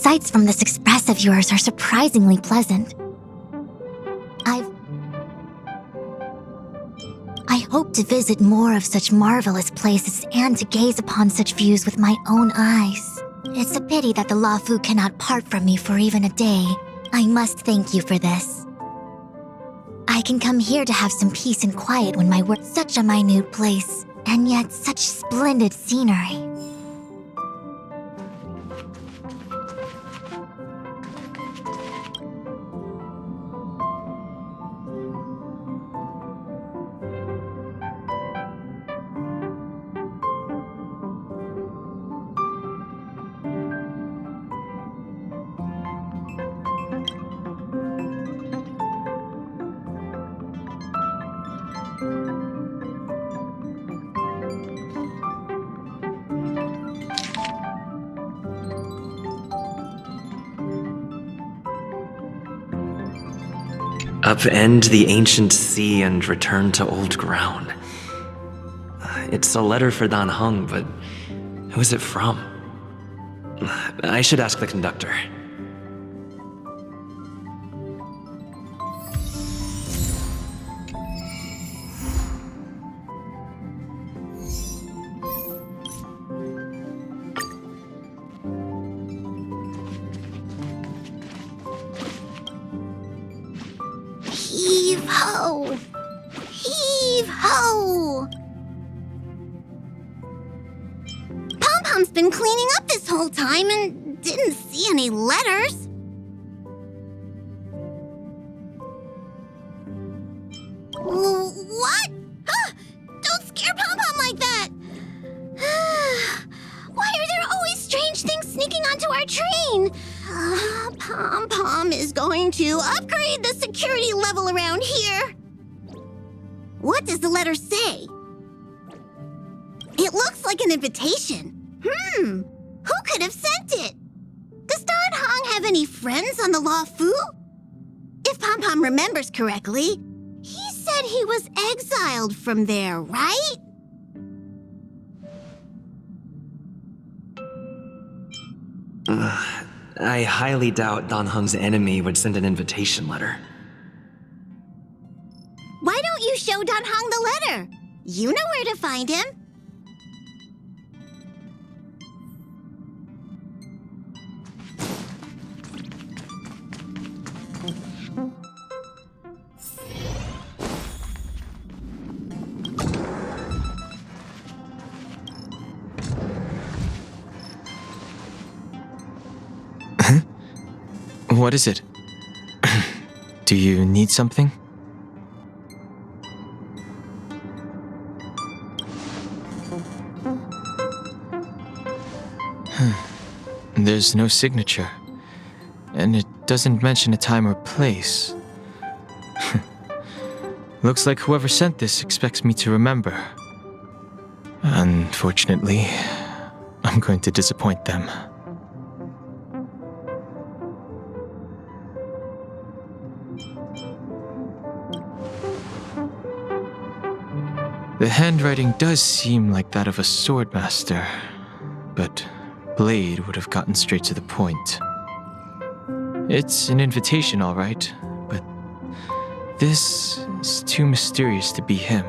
sights from this express of yours are surprisingly pleasant. I hope to visit more of such marvelous places and to gaze upon such views with my own eyes. It's a pity that the Lafu cannot part from me for even a day. I must thank you for this. I can come here to have some peace and quiet when my work is such a minute place, and yet such splendid scenery. Upend the ancient sea and return to old ground. It's a letter for Dan Heng, but who is it from? I should ask the conductor. Heave-ho! Heave-ho! Pom-Pom's been cleaning up this whole time and didn't see any letters. What? Don't scare Pom-Pom like that! Why are there always strange things sneaking onto our train? Pom-Pom is going to upgrade the security level around here. What does the letter say? It looks like an invitation. Who could have sent it? Does Dan Heng have any friends on the Lafu? If Pom-Pom remembers correctly, he said he was exiled from there, right? I highly doubt Dan Heng's enemy would send an invitation letter. Why don't you show Dan Heng the letter? You know where to find him. What is it? Do you need something? There's no signature, and it doesn't mention a time or place. Looks like whoever sent this expects me to remember. Unfortunately, I'm going to disappoint them. The handwriting does seem like that of a swordmaster, but Blade would have gotten straight to the point. It's an invitation, all right, but this is too mysterious to be him.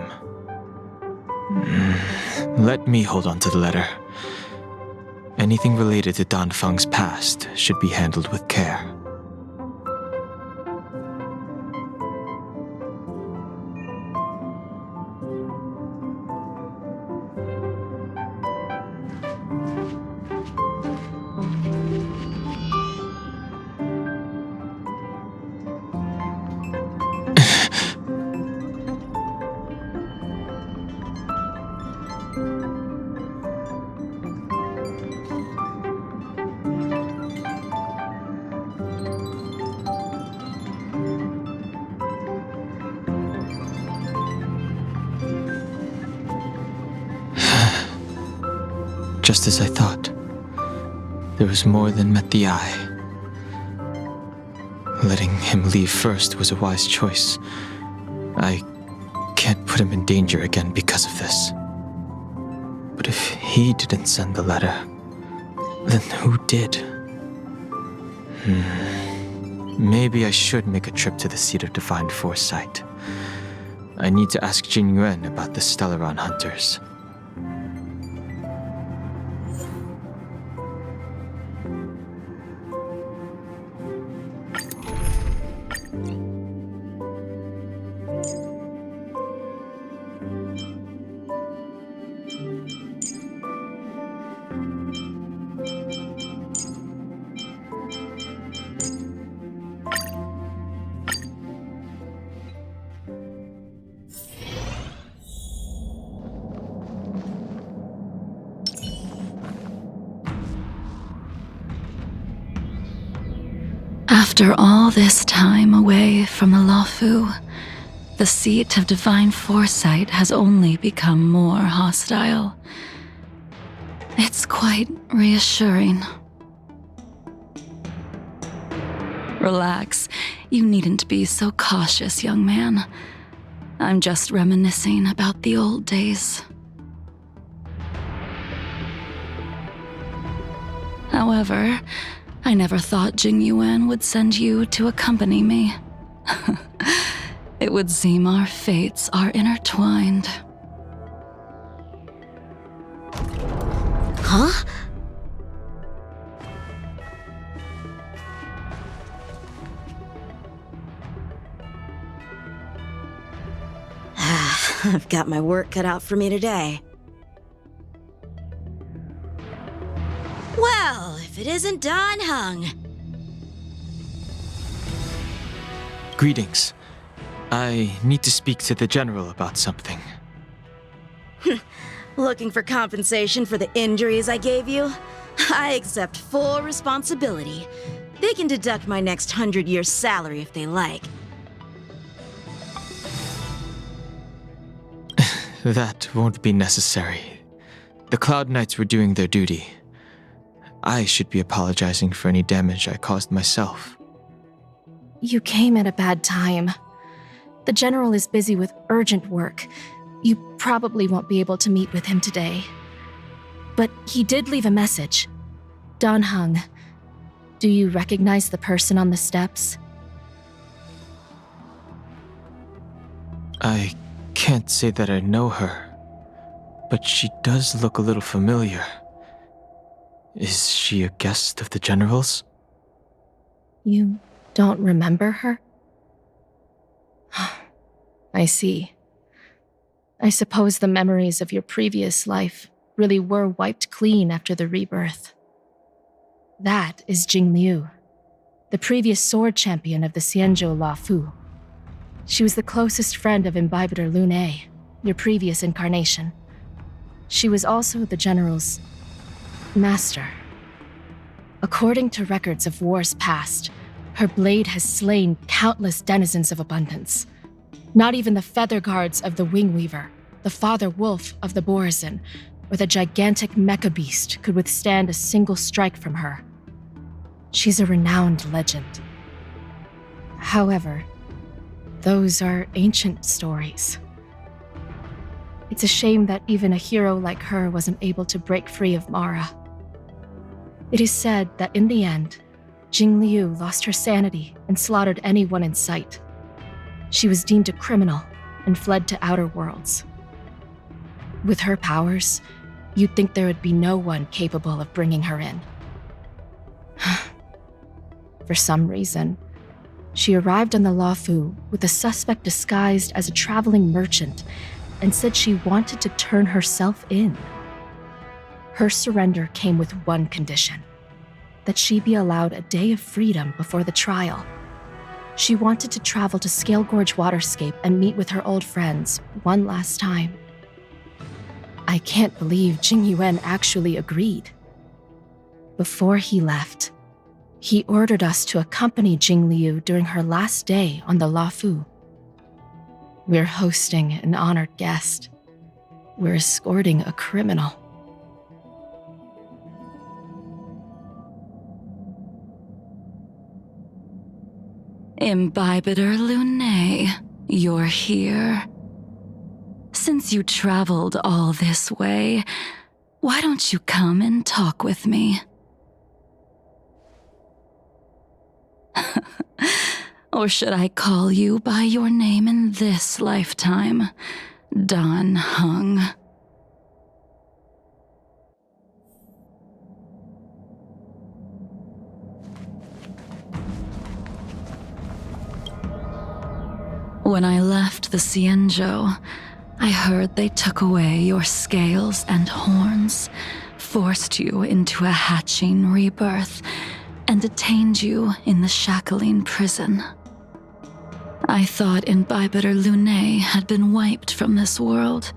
Let me hold on to the letter. Anything related to Dan Feng's past should be handled with care. Just as I thought. There was more than met the eye. Letting him leave first was a wise choice. I can't put him in danger again because of this. But if he didn't send the letter, then who did? Maybe I should make a trip to the seat of divine foresight. I need to ask Jing Yuan about the Stellaron hunters. After all this time away from the Luofu, the seat of divine foresight has only become more hostile. It's quite reassuring. Relax. You needn't be so cautious, young man. I'm just reminiscing about the old days. However, I never thought Jing Yuan would send you to accompany me. It would seem our fates are intertwined. Huh? I've got my work cut out for me today. Well, if it isn't Dan Heng. Greetings. I need to speak to the general about something. Looking for compensation for the injuries I gave you? I accept full responsibility. They can deduct my next 100 years' salary if they like. That won't be necessary. The Cloud Knights were doing their duty. I should be apologizing for any damage I caused myself. You came at a bad time. The general is busy with urgent work. You probably won't be able to meet with him today. But he did leave a message. Dan Heng, do you recognize the person on the steps? I can't say that I know her, but she does look a little familiar. Is she a guest of the general's? You don't remember her? I see. I suppose the memories of your previous life really were wiped clean after the rebirth. That is Jing Liu, the previous sword champion of the Xianzhou Luofu. She was the closest friend of Imbibitor Lune, your previous incarnation. She was also the general's master. According to records of wars past, her blade has slain countless denizens of abundance. Not even the feather guards of the Wingweaver, the father wolf of the Borazon, or the gigantic mecha beast could withstand a single strike from her. She's a renowned legend. However, those are ancient stories. It's a shame that even a hero like her wasn't able to break free of Mara. It is said that in the end, Jing Liu lost her sanity and slaughtered anyone in sight. She was deemed a criminal and fled to outer worlds. With her powers, you'd think there would be no one capable of bringing her in. For some reason, she arrived on the Luofu with a suspect disguised as a traveling merchant and said she wanted to turn herself in. Her surrender came with one condition: that she be allowed a day of freedom before the trial. She wanted to travel to Scale Gorge Waterscape and meet with her old friends one last time. I can't believe Jing Yuan actually agreed. Before he left, he ordered us to accompany Jing Liu during her last day on the Luofu. We're hosting an honored guest. We're escorting a criminal. Imbibitor Lune, you're here. Since you traveled all this way, why don't you come and talk with me? Or should I call you by your name in this lifetime, Dan Hung? When I left the Cienjo, I heard they took away your scales and horns, forced you into a hatching rebirth, and detained you in the shackling prison. I thought Imbibitor Lunae had been wiped from this world,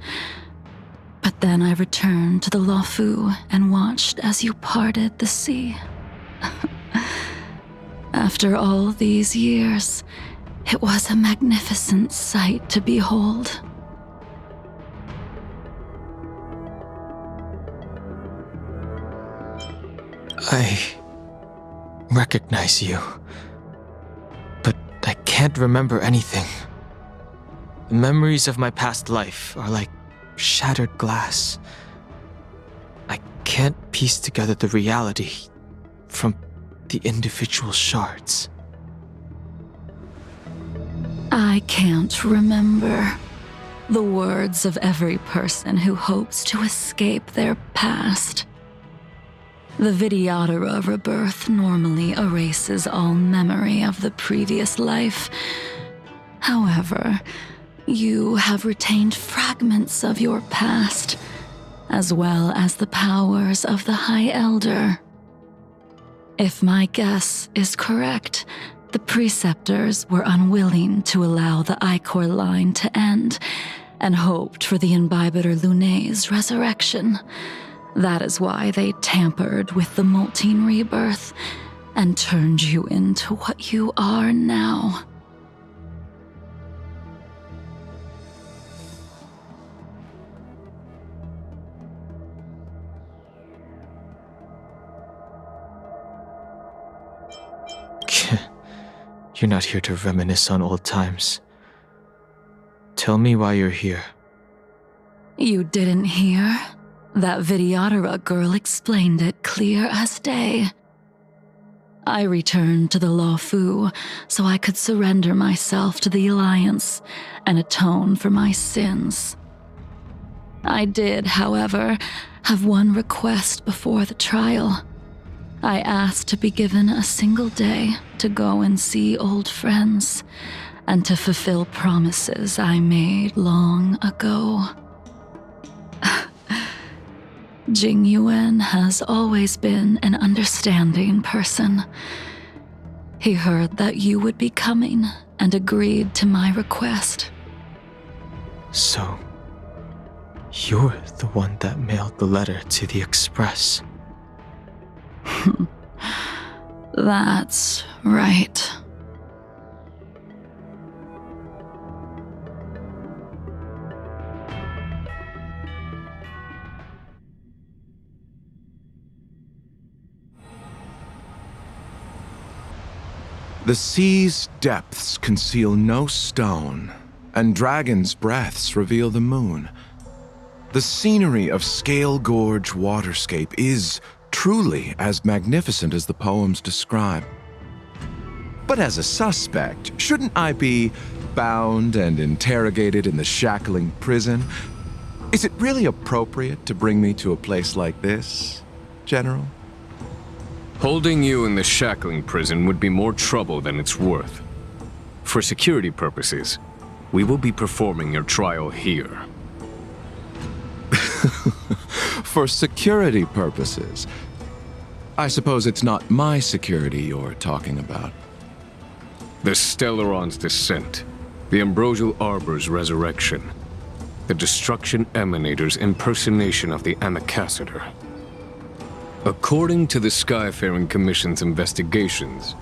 but then I returned to the Luofu and watched as you parted the sea. After all these years, it was a magnificent sight to behold. I recognize you, but I can't remember anything. The memories of my past life are like shattered glass. I can't piece together the reality from the individual shards. I can't remember the words of every person who hopes to escape their past. The Vidyadhara rebirth normally erases all memory of the previous life. However, you have retained fragments of your past, as well as the powers of the High Elder. If my guess is correct, the preceptors were unwilling to allow the Ichor line to end and hoped for the Imbibitor Lunae's resurrection. That is why they tampered with the molting rebirth and turned you into what you are now. You're not here to reminisce on old times. Tell me why you're here. You didn't hear? That Vidyadhara girl explained it clear as day. I returned to the Luofu so I could surrender myself to the Alliance and atone for my sins. I did, however, have one request before the trial. I asked to be given a single day to go and see old friends and to fulfill promises I made long ago. Jing Yuan has always been an understanding person. He heard that you would be coming and agreed to my request. So, you're the one that mailed the letter to the Express. That's right. The sea's depths conceal no stone, and dragons' breaths reveal the moon. The scenery of Scale Gorge waterscape is truly as magnificent as the poems describe. But as a suspect, shouldn't I be bound and interrogated in the shackling prison? Is it really appropriate to bring me to a place like this, General? Holding you in the shackling prison would be more trouble than it's worth. For security purposes, we will be performing your trial here. For security purposes. I suppose it's not my security you're talking about. The Stellaron's descent, the Ambrosial Arbor's resurrection, the Destruction Emanator's impersonation of the Amicassator. According to the Skyfaring Commission's investigations,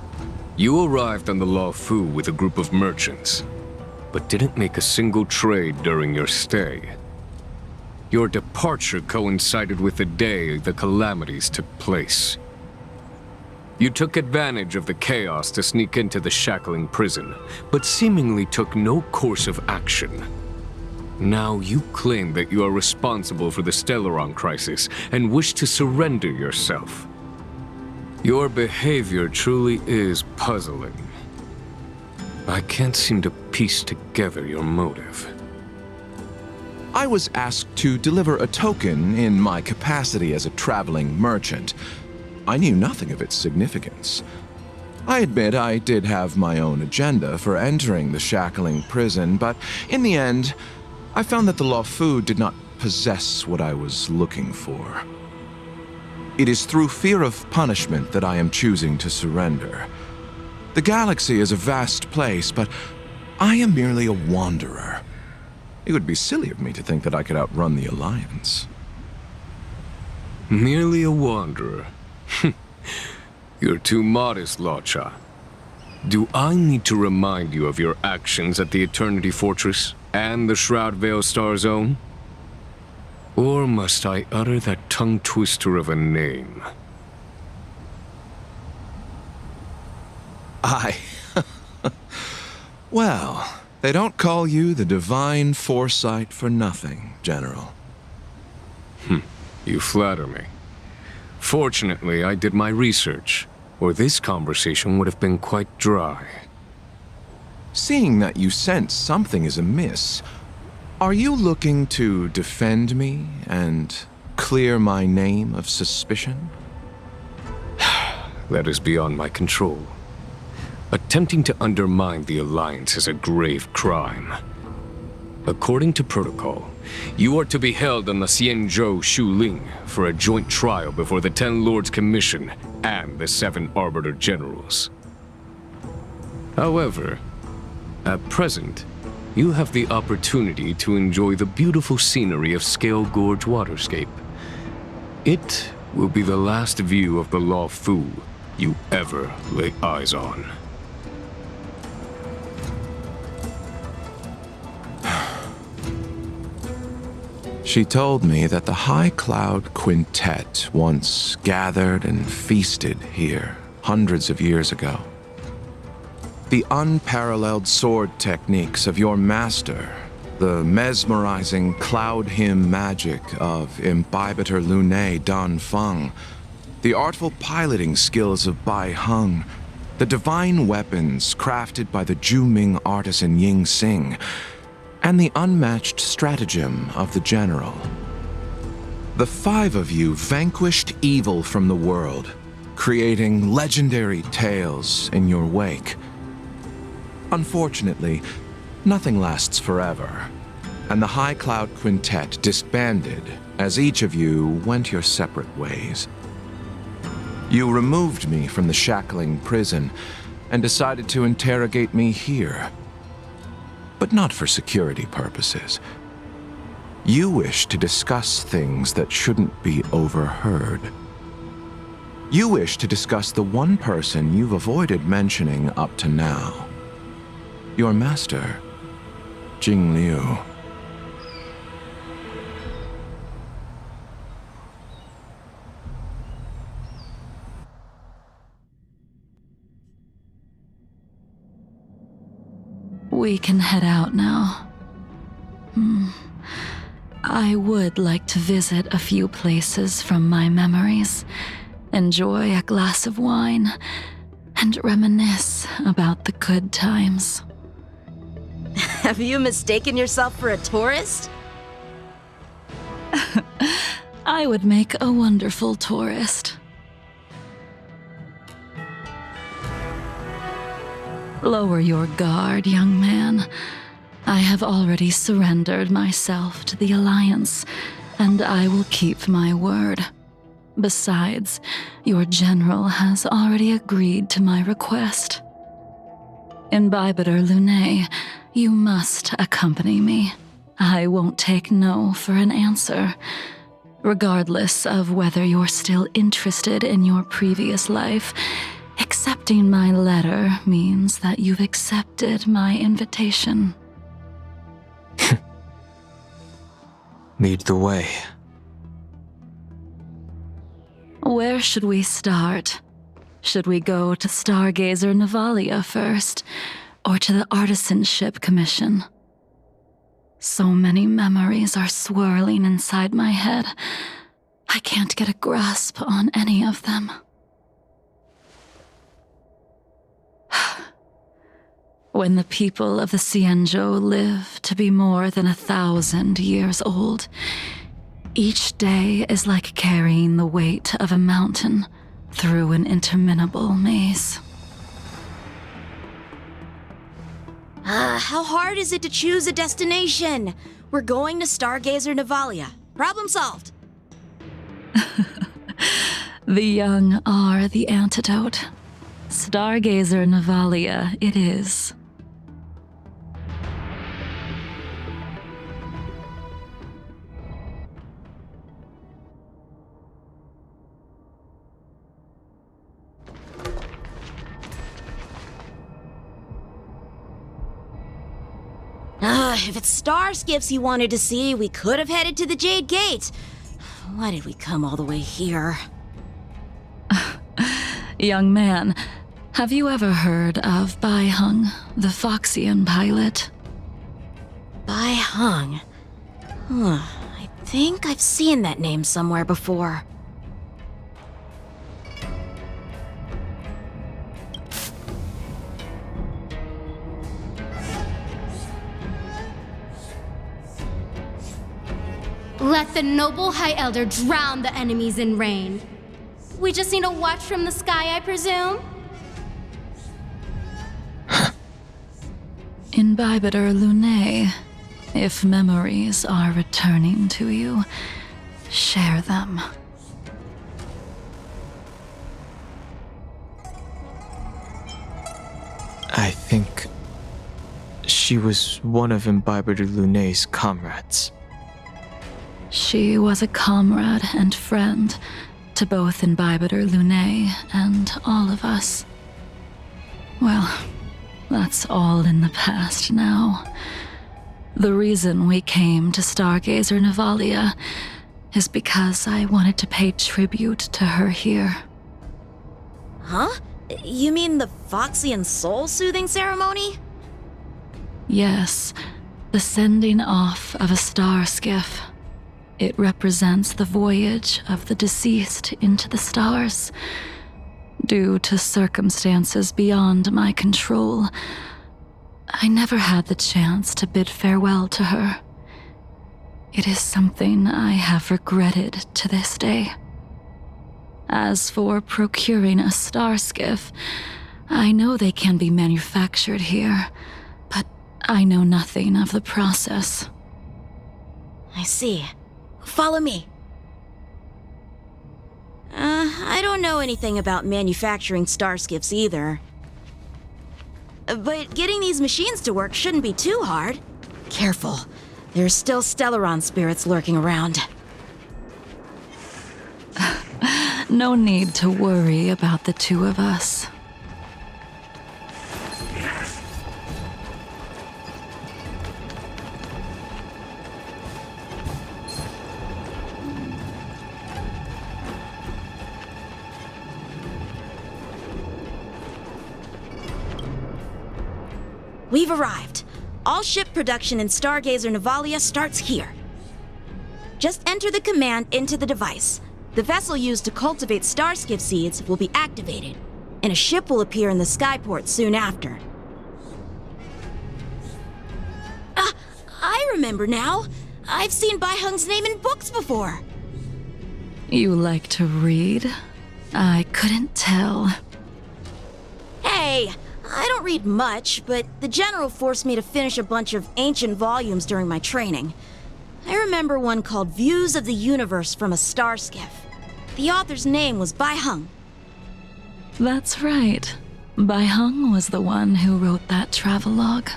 you arrived on the Luofu with a group of merchants, but didn't make a single trade during your stay. Your departure coincided with the day the calamities took place. You took advantage of the chaos to sneak into the shackling prison, but seemingly took no course of action. Now you claim that you are responsible for the Stellaron crisis and wish to surrender yourself. Your behavior truly is puzzling. I can't seem to piece together your motive. I was asked to deliver a token in my capacity as a traveling merchant. I knew nothing of its significance. I admit I did have my own agenda for entering the shackling prison, but in the end, I found that the Luofu did not possess what I was looking for. It is through fear of punishment that I am choosing to surrender. The galaxy is a vast place, but I am merely a wanderer. It would be silly of me to think that I could outrun the Alliance. Merely a wanderer. You're too modest, Locha. Do I need to remind you of your actions at the Eternity Fortress and the Shroud Veil Star Zone? Or must I utter that tongue twister of a name? Well, they don't call you the Divine Foresight for nothing, General. You flatter me. Fortunately, I did my research, or this conversation would have been quite dry. Seeing that you sense something is amiss, are you looking to defend me and clear my name of suspicion? That is beyond my control. Attempting to undermine the Alliance is a grave crime. According to protocol, you are to be held on the Xianzhou Shuling for a joint trial before the 10 Lords Commission and the 7 Arbiter Generals. However, at present, you have the opportunity to enjoy the beautiful scenery of Scale Gorge Waterscape. It will be the last view of the Luofu you ever lay eyes on. She told me that the High Cloud Quintet once gathered and feasted here hundreds of years ago. The unparalleled sword techniques of your master, the mesmerizing cloud hymn magic of Imbibitor Lunae Dan Feng, the artful piloting skills of Bai Heng, the divine weapons crafted by the Juming artisan Ying Xing, and the unmatched stratagem of the General. The 5 of you vanquished evil from the world, creating legendary tales in your wake. Unfortunately, nothing lasts forever, and the High Cloud Quintet disbanded as each of you went your separate ways. You removed me from the shackling prison and decided to interrogate me here. But not for security purposes. You wish to discuss things that shouldn't be overheard. You wish to discuss the one person you've avoided mentioning up to now. Your master, Jing Liu. We can head out now. I would like to visit a few places from my memories, enjoy a glass of wine, and reminisce about the good times. Have you mistaken yourself for a tourist? I would make a wonderful tourist. Lower your guard, young man. I have already surrendered myself to the Alliance, and I will keep my word. Besides, your general has already agreed to my request. Imbibitor Lunae, you must accompany me. I won't take no for an answer, regardless of whether you're still interested in your previous life. Accepting my letter means that you've accepted my invitation. Lead the way. Where should we start? Should we go to Stargazer Navalia first, or to the Artisanship Commission? So many memories are swirling inside my head. I can't get a grasp on any of them. When the people of the Cienjo live to be more than 1,000 years old, each day is like carrying the weight of a mountain through an interminable maze. How hard is it to choose a destination? We're going to Stargazer Navalia. Problem solved. The young are the antidote. Stargazer Navalia it is. If it's star skiffs you wanted to see, we could have headed to the Jade Gate. Why did we come all the way here? Young man, have you ever heard of Bai Hung, the Foxian pilot? Bai Hung. I think I've seen that name somewhere before. Let the noble High Elder drown the enemies in rain. We just need a watch from the sky, I presume? Imbibitor Lunae, if memories are returning to you, share them. I think she was one of Imbibitor Lunae's comrades. She was a comrade and friend to both Imbibitor Lunae and all of us. Well, that's all in the past now. The reason we came to Stargazer Navalia is because I wanted to pay tribute to her here. Huh? You mean the Foxian soul-soothing ceremony? Yes, the sending off of a star skiff. It represents the voyage of the deceased into the stars. Due to circumstances beyond my control, I never had the chance to bid farewell to her. It is something I have regretted to this day. As for procuring a star skiff, I know they can be manufactured here, but I know nothing of the process. I see. Follow me. I don't know anything about manufacturing star skiffs either. But getting these machines to work shouldn't be too hard. Careful. There's still Stellaron spirits lurking around. No need to worry about the two of us. We've arrived. All ship production in Stargazer Navalia starts here. Just enter the command into the device. The vessel used to cultivate starskiff seeds will be activated, and a ship will appear in the skyport soon after. I remember now. I've seen Bai Hung's name in books before. You like to read? I couldn't tell. Hey, I don't read much, but the General forced me to finish a bunch of ancient volumes during my training. I remember one called Views of the Universe from a Star Skiff. The author's name was Bai Hung. That's right. Bai Hung was the one who wrote that travelogue.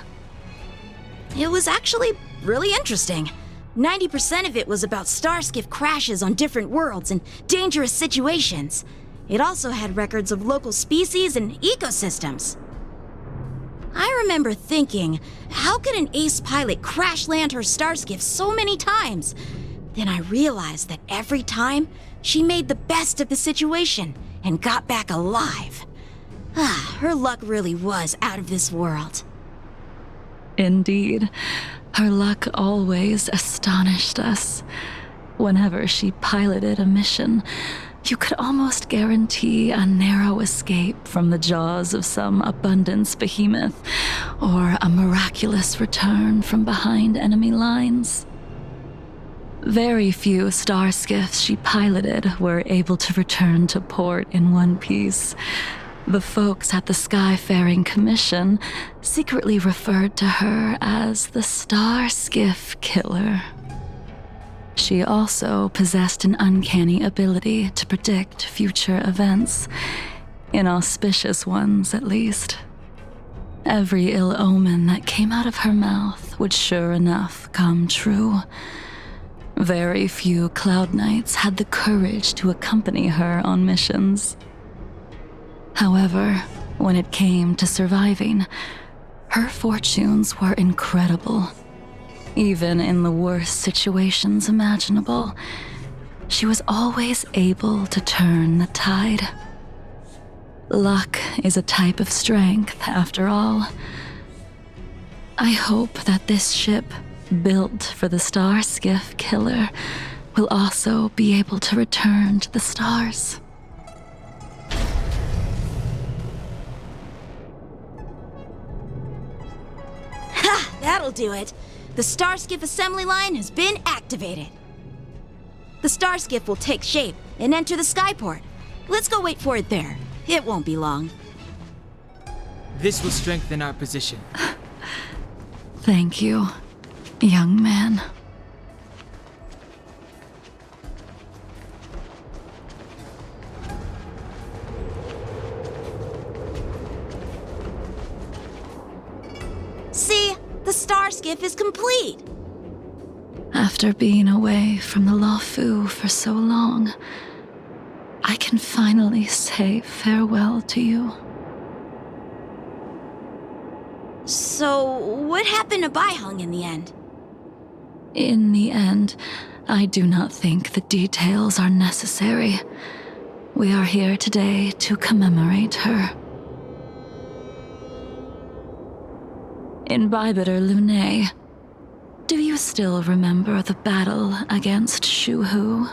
It was actually really interesting. 90% of it was about starskiff crashes on different worlds and dangerous situations. It also had records of local species and ecosystems. I remember thinking, how could an ace pilot crash land her starskiff so many times? Then I realized that every time, she made the best of the situation and got back alive. Her luck really was out of this world. Indeed, her luck always astonished us. Whenever she piloted a mission, you could almost guarantee a narrow escape from the jaws of some abundance behemoth, or a miraculous return from behind enemy lines. Very few star skiffs she piloted were able to return to port in one piece. The folks at the Skyfaring Commission secretly referred to her as the Star Skiff Killer. She also possessed an uncanny ability to predict future events, inauspicious ones at least. Every ill omen that came out of her mouth would sure enough come true. Very few Cloud Knights had the courage to accompany her on missions. However, when it came to surviving, her fortunes were incredible. Even in the worst situations imaginable, she was always able to turn the tide. Luck is a type of strength, after all. I hope that this ship, built for the Star Skiff Killer, will also be able to return to the stars. Ha! That'll do it. The Starskiff assembly line has been activated. The Starskiff will take shape and enter the skyport. Let's go wait for it there. It won't be long. This will strengthen our position. Thank you, young man. See? The Starskiff is complete! After being away from the Luofu for so long, I can finally say farewell to you. So, what happened to Baihung in the end? In the end, I do not think the details are necessary. We are here today to commemorate her. In Bybiter Lune, do you still remember the battle against Shuhu?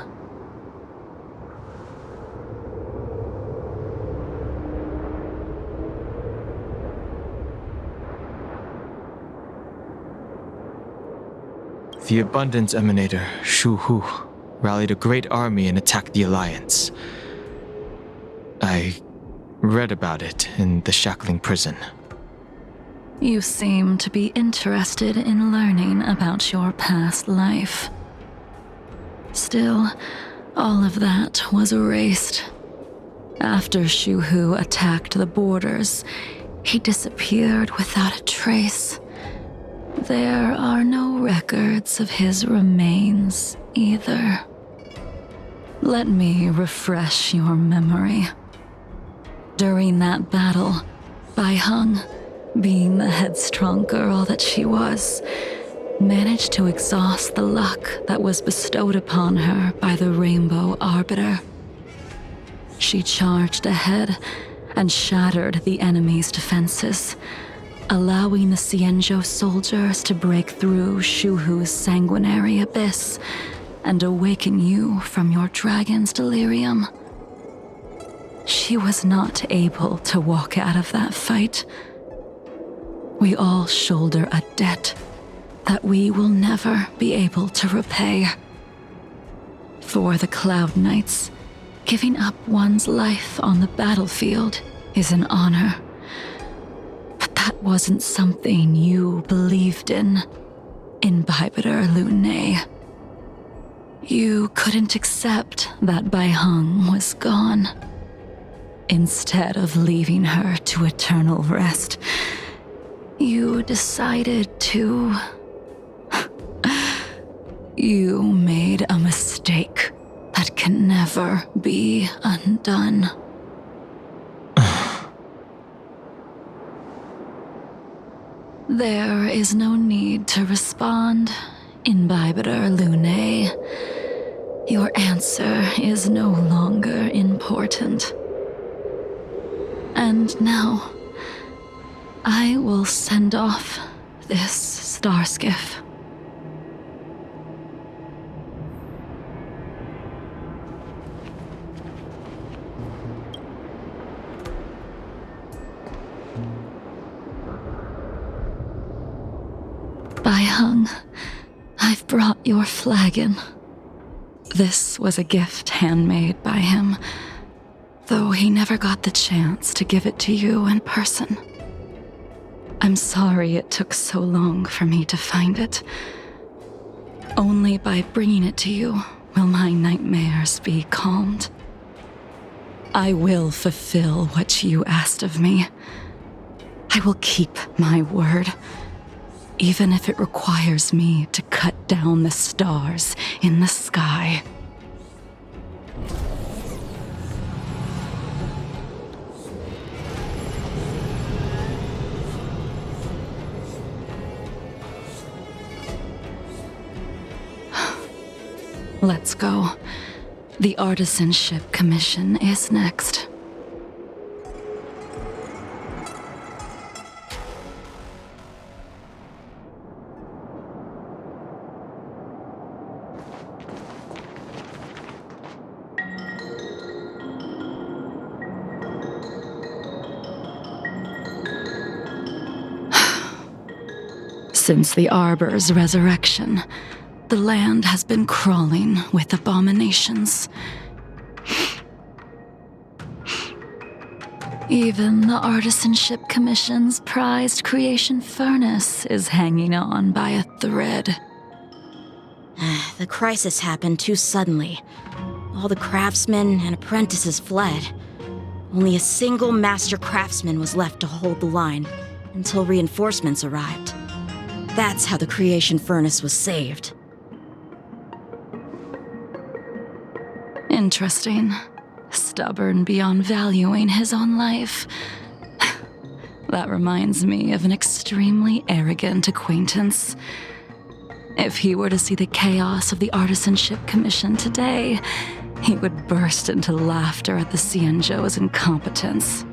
The Abundance Emanator, Shuhu, rallied a great army and attacked the Alliance. I read about it in the Shackling prison. You seem to be interested in learning about your past life. Still, all of that was erased. After Shuhu attacked the borders, he disappeared without a trace. There are no records of his remains either. Let me refresh your memory. During that battle, Baihung, being the headstrong girl that she was, managed to exhaust the luck that was bestowed upon her by the Rainbow Arbiter. She charged ahead and shattered the enemy's defenses, allowing the Xianzhou soldiers to break through Shuhu's sanguinary abyss and awaken you from your dragon's delirium. She was not able to walk out of that fight. We all shoulder a debt that we will never be able to repay. For the Cloud Knights, giving up one's life on the battlefield is an honor. But that wasn't something you believed in Bybiter Lune. You couldn't accept that Baihung was gone. Instead of leaving her to eternal rest, you decided to... You made a mistake that can never be undone. There is no need to respond, Bybiter Lune. Your answer is no longer important. And now, I will send off this starskiff. Hung, I've brought your flagon. This was a gift handmade by him, though he never got the chance to give it to you in person. I'm sorry it took so long for me to find it. Only by bringing it to you will my nightmares be calmed. I will fulfill what you asked of me. I will keep my word, even if it requires me to cut down the stars in the sky. Let's go. The Artisanship Commission is next. Since the Arbor's resurrection, the land has been crawling with abominations. Even the Artisanship Commission's prized creation furnace is hanging on by a thread. The crisis happened too suddenly. All the craftsmen and apprentices fled. Only a single master craftsman was left to hold the line until reinforcements arrived. That's how the creation furnace was saved. Interesting. Stubborn beyond valuing his own life. That reminds me of an extremely arrogant acquaintance. If he were to see the chaos of the Artisanship Commission today, he would burst into laughter at the Xianzhou's incompetence.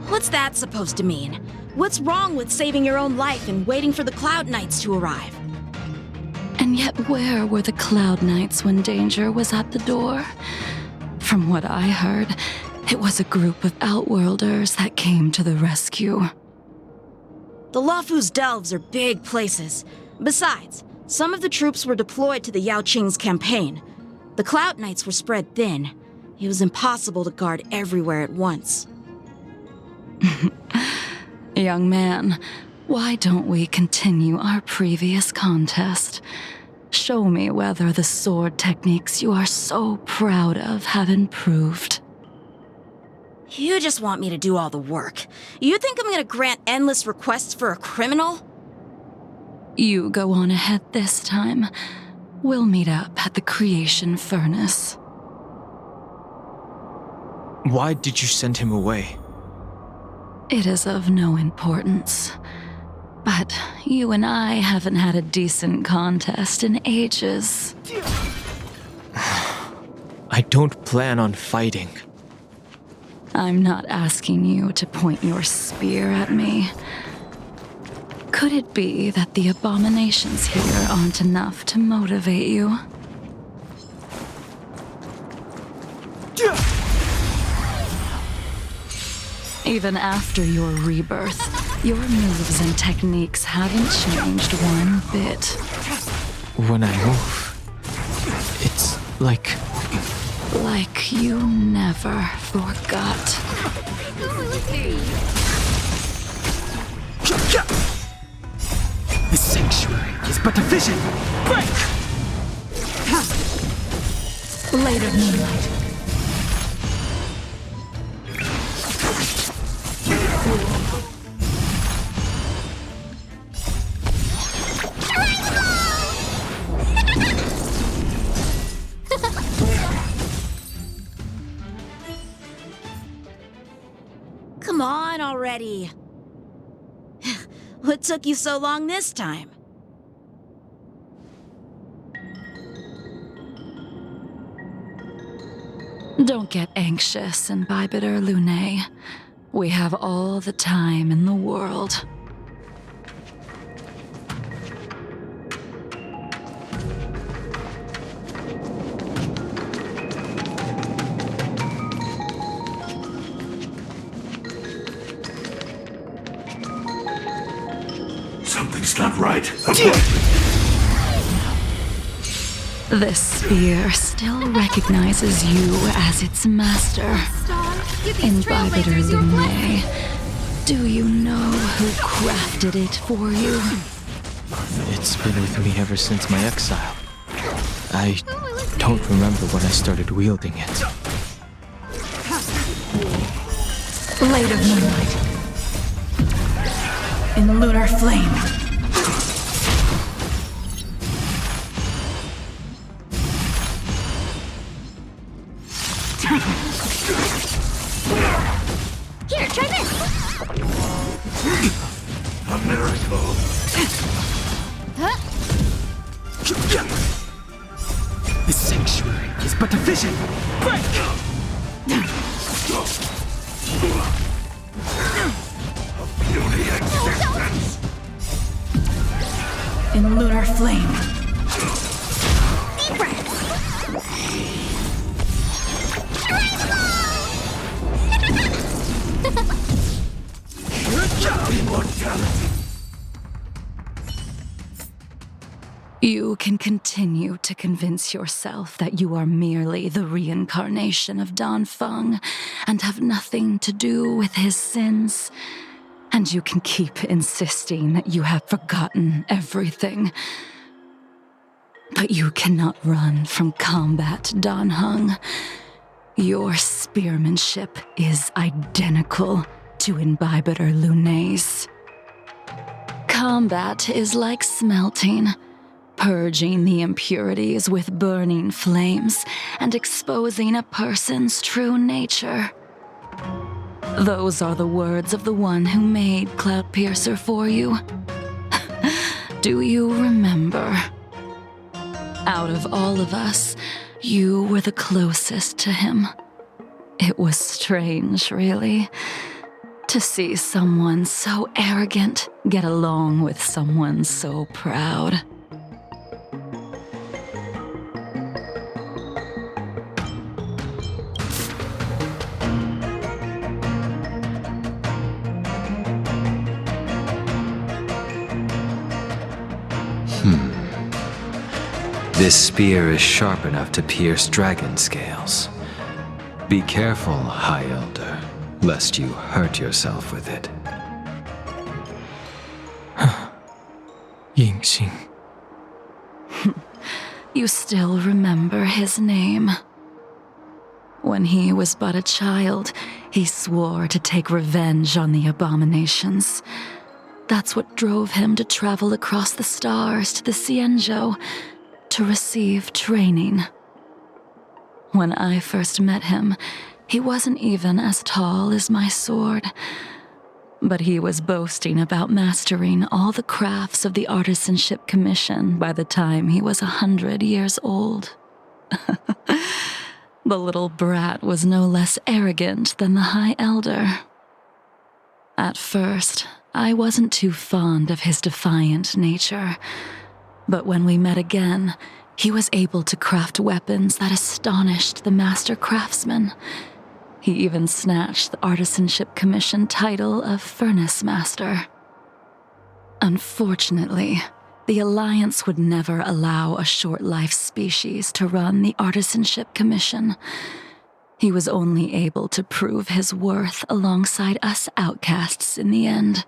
What's that supposed to mean? What's wrong with saving your own life and waiting for the Cloud Knights to arrive? And yet where were the Cloud Knights when danger was at the door? From what I heard, it was a group of Outworlders that came to the rescue. The Luofu's delves are big places. Besides, some of the troops were deployed to the Yaoqing's campaign. The Cloud Knights were spread thin. It was impossible to guard everywhere at once. Young man, why don't we continue our previous contest? Show me whether the sword techniques you are so proud of have improved. You just want me to do all the work. You think I'm gonna grant endless requests for a criminal? You go on ahead this time. We'll meet up at the creation furnace. Why did you send him away? It is of no importance. But you and I haven't had a decent contest in ages. I don't plan on fighting. I'm not asking you to point your spear at me. Could it be that the abominations here aren't enough to motivate you? Even after your rebirth, your moves and techniques haven't changed one bit. When I move, it's like... Like you never forgot. The sanctuary is but a vision. Break! Later, Moonlight. Come on already. What took you so long this time? Don't get anxious, Imbibitor Lune. We have all the time in the world. Something's That's not right. This spear still recognizes you as its master. Invibitor Lunae, do you know who crafted it for you? It's been with me ever since my exile. I don't remember when I started wielding it. Blade of Moonlight. In lunar flame. Here, try this! A miracle. The sanctuary is but a vision. Break! In lunar flame. Deep breath! You can continue to convince yourself that you are merely the reincarnation of Dan Feng and have nothing to do with his sins. And you can keep insisting that you have forgotten everything. But you cannot run from combat, Dan Heng. Your spearmanship is identical to Invibitor Lunae's. Combat is like smelting, purging the impurities with burning flames and exposing a person's true nature. Those are the words of the one who made Cloudpiercer for you. Do you remember? Out of all of us, you were the closest to him. It was strange, really, to see someone so arrogant get along with someone so proud. This spear is sharp enough to pierce dragon scales. Be careful, High Elder, lest you hurt yourself with it. Yingxing. You still remember his name. When he was but a child, he swore to take revenge on the abominations. That's what drove him to travel across the stars to the Xianzhou to receive training. When I first met him, he wasn't even as tall as my sword, but he was boasting about mastering all the crafts of the Artisanship Commission by the time he was 100 years old. The little brat was no less arrogant than the High Elder. At first, I wasn't too fond of his defiant nature, but when we met again, he was able to craft weapons that astonished the master craftsman. He even snatched the Artisanship Commission title of Furnace Master. Unfortunately, the Alliance would never allow a short-life species to run the Artisanship Commission. He was only able to prove his worth alongside us outcasts in the end.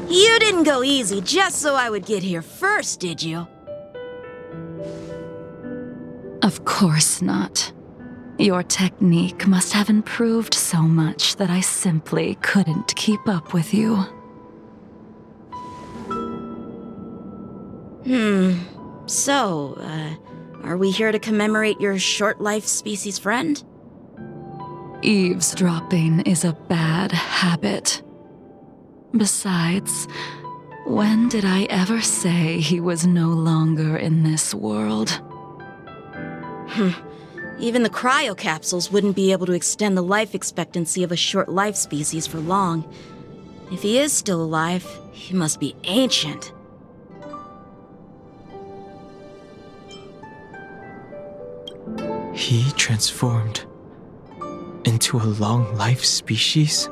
You didn't go easy just so I would get here first, did you? Of course not. Your technique must have improved so much that I simply couldn't keep up with you. So, are we here to commemorate your short-life species friend? Eavesdropping is a bad habit. Besides, when did I ever say he was no longer in this world? Even the cryocapsules wouldn't be able to extend the life expectancy of a short life species for long. If he is still alive, he must be ancient. He transformed into a long life species?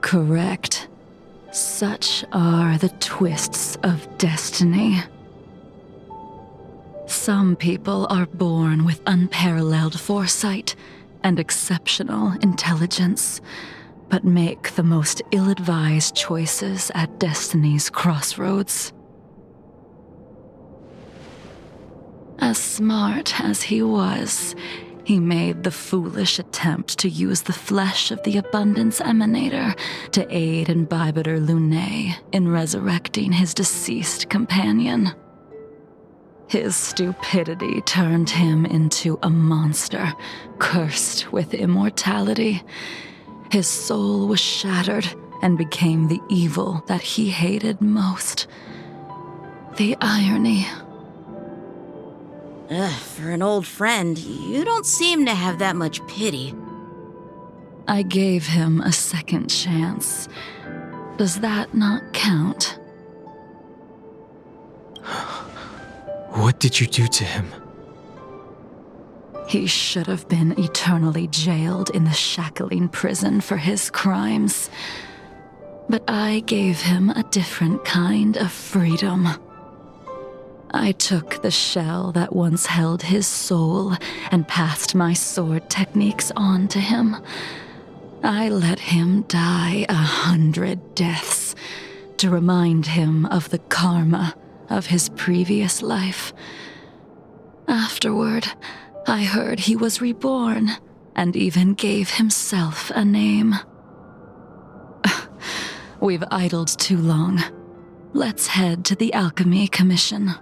Correct. Such are the twists of destiny. Some people are born with unparalleled foresight and exceptional intelligence, but make the most ill-advised choices at destiny's crossroads. As smart as he was, he made the foolish attempt to use the flesh of the Abundance Emanator to aid Imbibitor Lunae in resurrecting his deceased companion. His stupidity turned him into a monster, cursed with immortality. His soul was shattered and became the evil that he hated most. The irony. For an old friend, you don't seem to have that much pity. I gave him a second chance. Does that not count? What did you do to him? He should have been eternally jailed in the shackling prison for his crimes. But I gave him a different kind of freedom. I took the shell that once held his soul and passed my sword techniques on to him. I let him die 100 deaths to remind him of the karma of his previous life. Afterward, I heard he was reborn and even gave himself a name. We've idled too long. Let's head to the Alchemy Commission.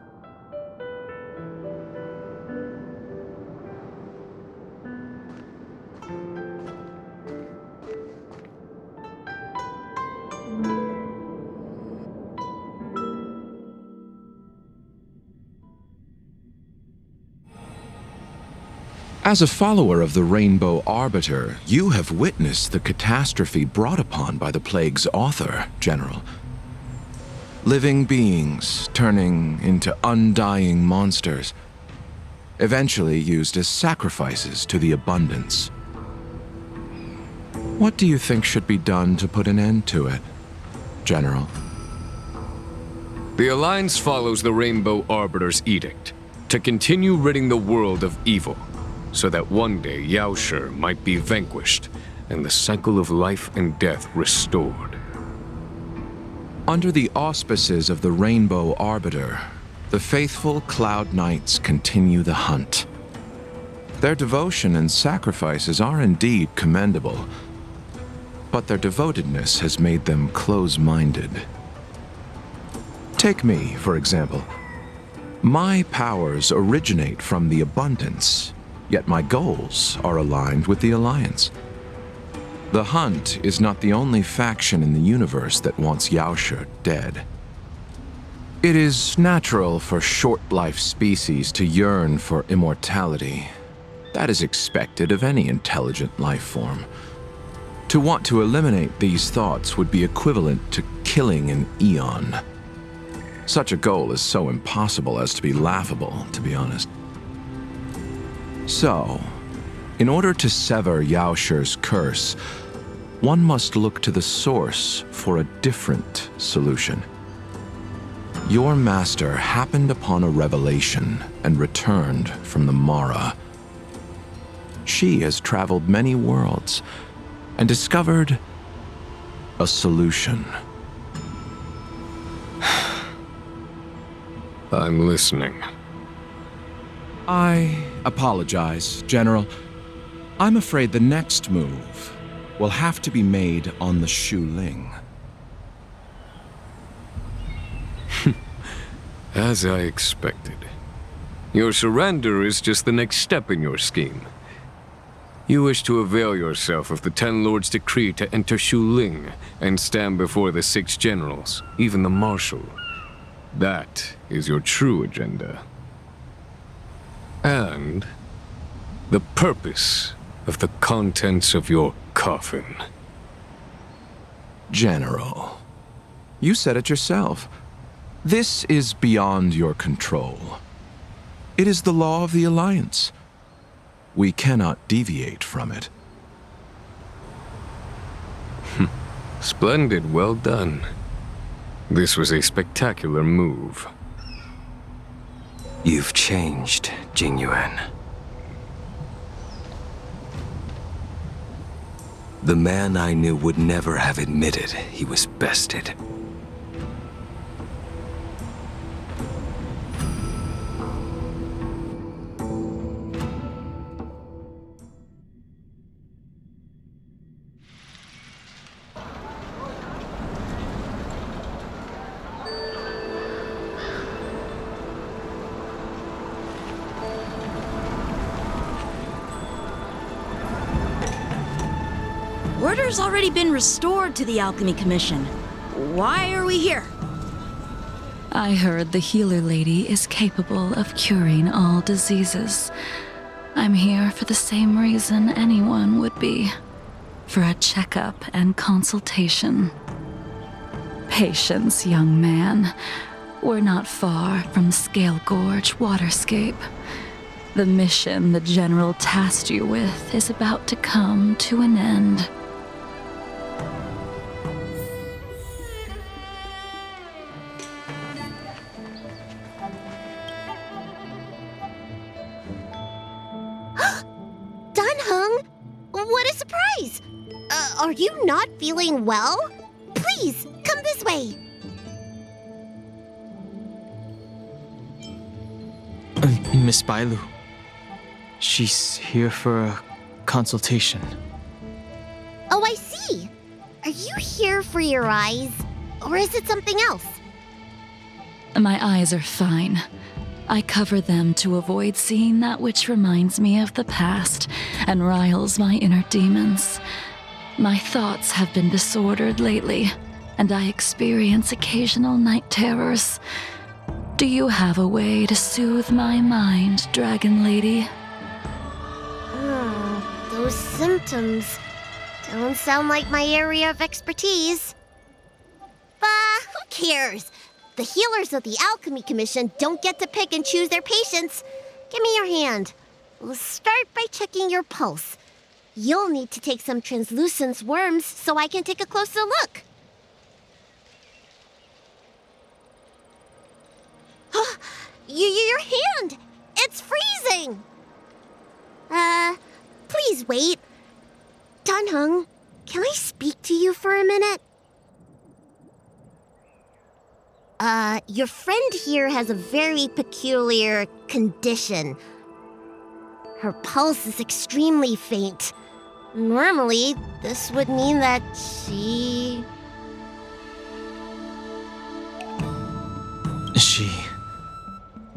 As a follower of the Rainbow Arbiter, you have witnessed the catastrophe brought upon by the plague's author, General. Living beings turning into undying monsters, eventually used as sacrifices to the Abundance. What do you think should be done to put an end to it, General? The Alliance follows the Rainbow Arbiter's edict to continue ridding the world of evil, so that one day Yaoshi might be vanquished and the cycle of life and death restored. Under the auspices of the Rainbow Arbiter, the faithful Cloud Knights continue the hunt. Their devotion and sacrifices are indeed commendable, but their devotedness has made them close-minded. Take me, for example. My powers originate from the Abundance, yet my goals are aligned with the Alliance. The Hunt is not the only faction in the universe that wants Yaoshi dead. It is natural for short-life species to yearn for immortality. That is expected of any intelligent life form. To want to eliminate these thoughts would be equivalent to killing an eon. Such a goal is so impossible as to be laughable, to be honest. So, in order to sever Yaoshi's curse, one must look to the source for a different solution. Your master happened upon a revelation and returned from the Mara. She has traveled many worlds and discovered a solution. I'm listening. I apologize, General. I'm afraid the next move will have to be made on the Shu Ling. As I expected. Your surrender is just the next step in your scheme. You wish to avail yourself of the Ten Lords' decree to enter Shu Ling and stand before the 6 generals, even the Marshal. That is your true agenda. And The purpose of the contents of your coffin. General, you said it yourself. This is beyond your control. It is the law of the Alliance. We cannot deviate from it. Splendid, well done. This was a spectacular move. You've changed, Jingyuan. The man I knew would never have admitted he was bested. Order's already been restored to the Alchemy Commission. Why are we here? I heard the healer lady is capable of curing all diseases. I'm here for the same reason anyone would be. For a checkup and consultation. Patience, young man. We're not far from Scale Gorge Waterscape. The mission the General tasked you with is about to come to an end. What a surprise! Are you not feeling well? Please, come this way. Miss Bailu. She's here for a consultation. Oh, I see. Are you here for your eyes? Or is it something else? My eyes are fine. I cover them to avoid seeing that which reminds me of the past and riles my inner demons. My thoughts have been disordered lately, and I experience occasional night terrors. Do you have a way to soothe my mind, Dragon Lady? Those symptoms don't sound like my area of expertise. Who cares? The healers of the Alchemy Commission don't get to pick and choose their patients. Give me your hand. We'll start by checking your pulse. You'll need to take some translucent worms so I can take a closer look. Your hand! It's freezing! Please wait. Danheng, can I speak to you for a minute? Your friend here has a very peculiar condition. Her pulse is extremely faint. Normally, this would mean that she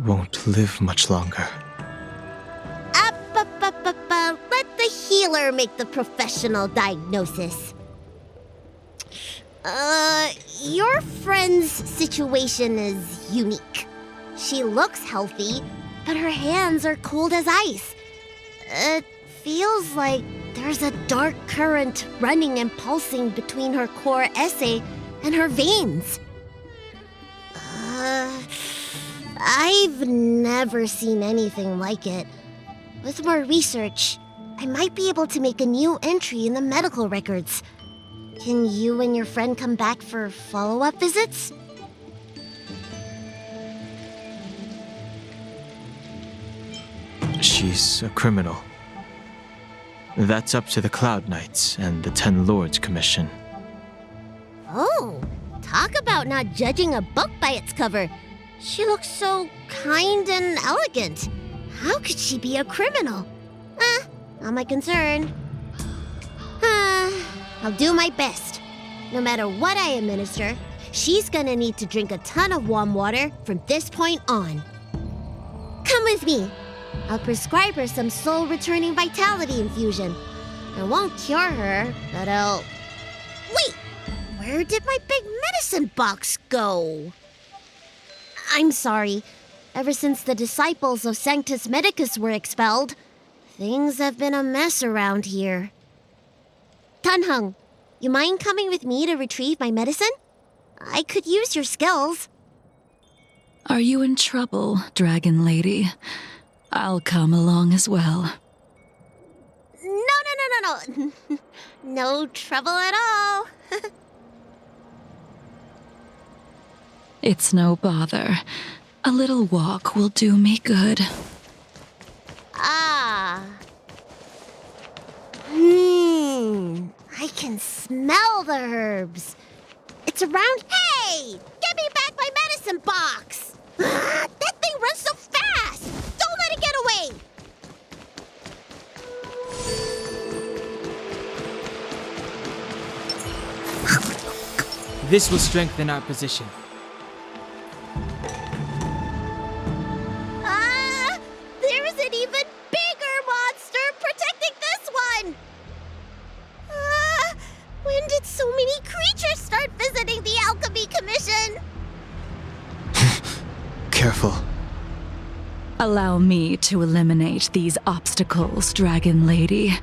won't live much longer. Let the healer make the professional diagnosis. Your friend's situation is unique. She looks healthy, but her hands are cold as ice. It feels like there's a dark current running and pulsing between her core esse and her veins. I've never seen anything like it. With more research, I might be able to make a new entry in the medical records. Can you and your friend come back for follow-up visits? She's a criminal. That's up to the Cloud Knights and the Ten Lords Commission. Oh, talk about not judging a book by its cover. She looks so kind and elegant. How could she be a criminal? Not my concern. I'll do my best. No matter what I administer, she's gonna need to drink a ton of warm water from this point on. Come with me. I'll prescribe her some soul-returning vitality infusion. I won't cure her, but I'll... Wait! Where did my big medicine box go? I'm sorry. Ever since the disciples of Sanctus Medicus were expelled, Things have been a mess around here. Tanhung, you mind coming with me to retrieve my medicine? I could use your skills. Are you in trouble, Dragon Lady? I'll come along as well. No. No trouble at all. It's no bother. A little walk will do me good. Ah. I can smell the herbs. It's around. Hey! Give me back my medicine box! That thing runs so fast! Don't let it get away! This will strengthen our position. There is an even bigger monster protecting this one! When did so many creatures start visiting the Alchemy Commission? Careful. Allow me to eliminate these obstacles, Dragon Lady.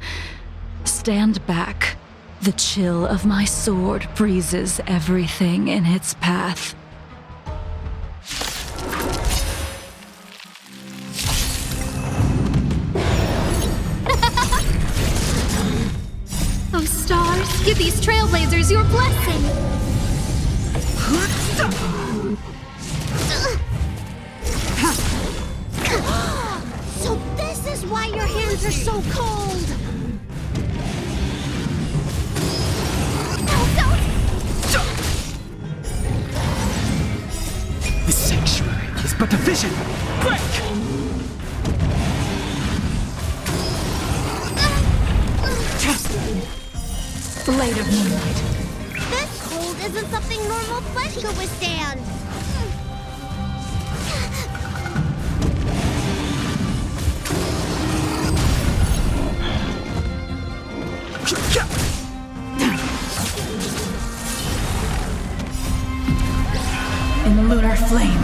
Stand back. The chill of my sword freezes everything in its path. Oh, stars, give these trailblazers your blessing. So this is why your hands are so cold! The sanctuary is but a vision. Break! Blade of Moonlight. This cold isn't something normal flesh could withstand. In the lunar flame.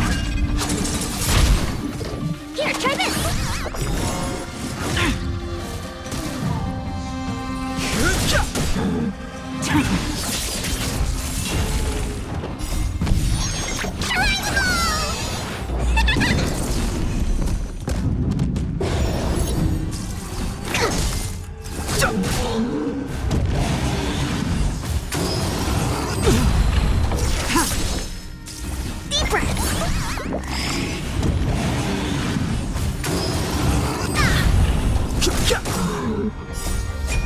Here, try this! Deep breath!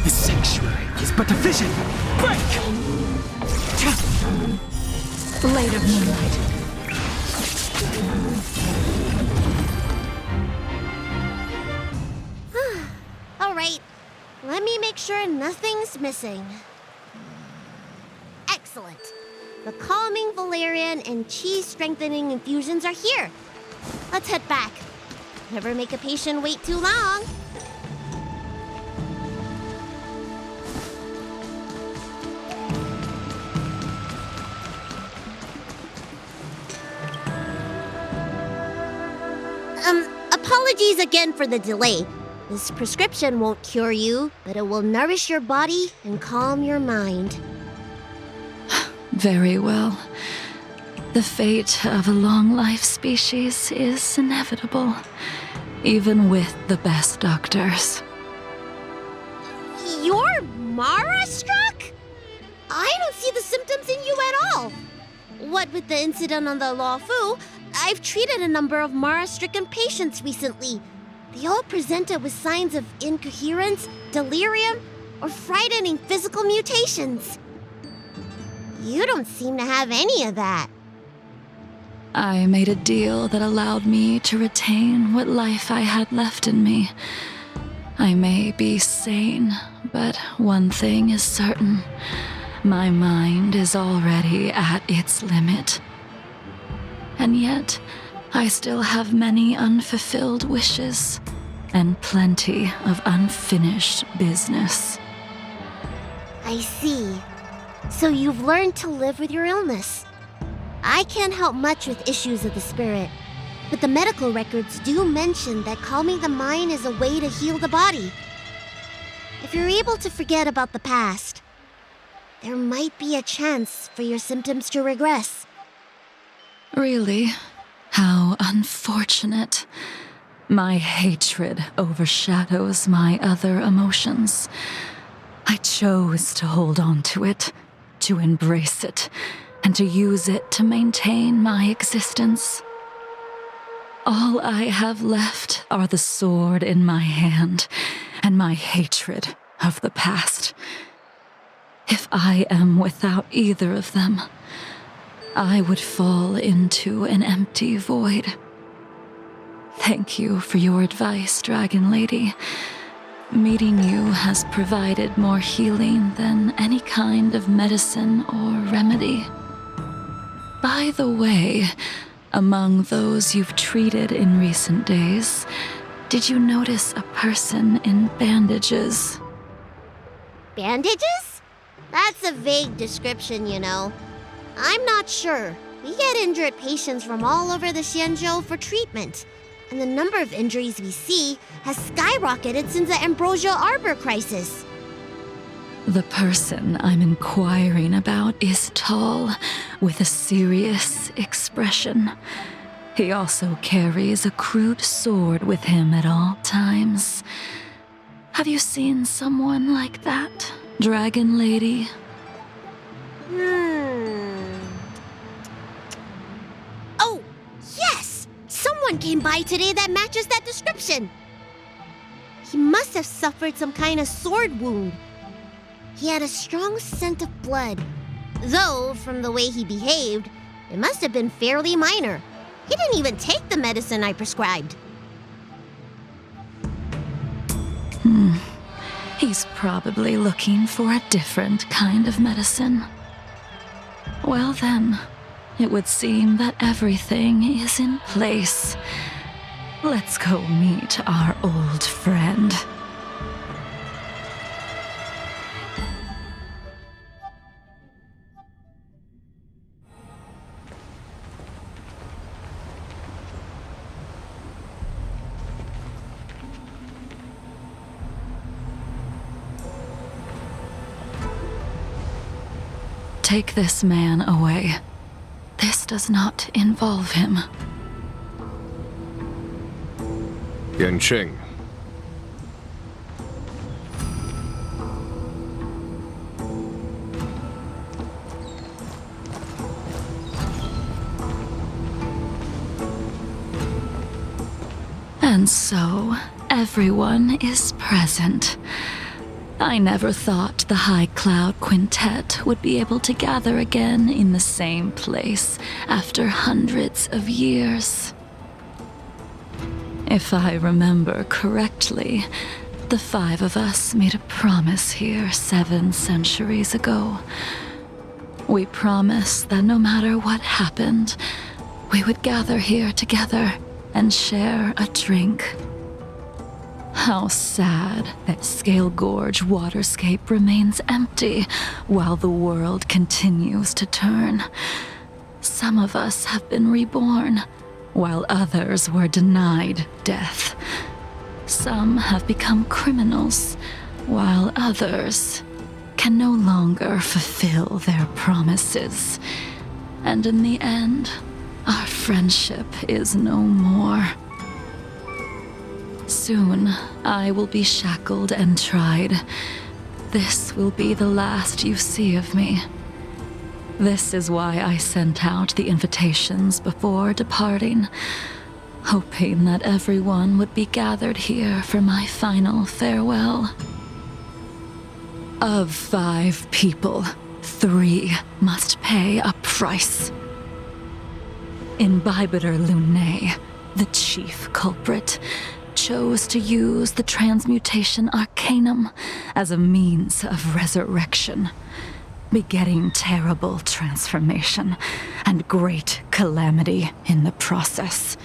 The sanctuary is but a vision. Break! Blade of Moonlight. All right, let me make sure nothing's missing. Excellent. The calming valerian and chi strengthening infusions are here. Let's head back. Never make a patient wait too long. Apologies again for the delay. This prescription won't cure you, but it will nourish your body and calm your mind. Very well. The fate of a long-life species is inevitable, even with the best doctors. You're Mara-struck? I don't see the symptoms in you at all. What with the incident on the Law Fu, I've treated a number of Mara-stricken patients recently. They all presented with signs of incoherence, delirium, or frightening physical mutations. You don't seem to have any of that. I made a deal that allowed me to retain what life I had left in me. I may be sane, but one thing is certain. My mind is already at its limit. And yet, I still have many unfulfilled wishes and plenty of unfinished business. I see. So you've learned to live with your illness. I can't help much with issues of the spirit. But the medical records do mention that calming the mind is a way to heal the body. If you're able to forget about the past, there might be a chance for your symptoms to regress. Really? How unfortunate. My hatred overshadows my other emotions. I chose to hold on to it, to embrace it, and to use it to maintain my existence. All I have left are the sword in my hand and my hatred of the past. If I am without either of them, I would fall into an empty void. Thank you for your advice, Dragon Lady. Meeting you has provided more healing than any kind of medicine or remedy. By the way, among those you've treated in recent days, did you notice a person in bandages? Bandages? That's a vague description, you know. I'm not sure. We get injured patients from all over the Xianzhou for treatment, and the number of injuries we see has skyrocketed since the Ambrosial Arbor crisis. The person I'm inquiring about is tall, with a serious expression. He also carries a crude sword with him at all times. Have you seen someone like that, Dragon Lady? Oh, yes! Someone came by today that matches that description. He must have suffered some kind of sword wound. He had a strong scent of blood. Though, from the way he behaved, it must have been fairly minor. He didn't even take the medicine I prescribed. He's probably looking for a different kind of medicine. Well then, it would seem that everything is in place. Let's go meet our old friend. Take this man away. This does not involve him. Yanqing. And so, everyone is present. I never thought the High Cloud Quintet would be able to gather again in the same place after hundreds of years. If I remember correctly, the five of us made a promise here 7 centuries ago. We promised that no matter what happened, we would gather here together and share a drink. How sad that Scale Gorge waterscape remains empty while the world continues to turn. Some of us have been reborn, while others were denied death. Some have become criminals, while others can no longer fulfill their promises. And in the end, our friendship is no more. Soon, I will be shackled and tried. This will be the last you see of me. This is why I sent out the invitations before departing, hoping that everyone would be gathered here for my final farewell. Of 5 people, 3 must pay a price. Imbibitor Lunae, the chief culprit, chose to use the transmutation arcanum as a means of resurrection, begetting terrible transformation and great calamity in the process.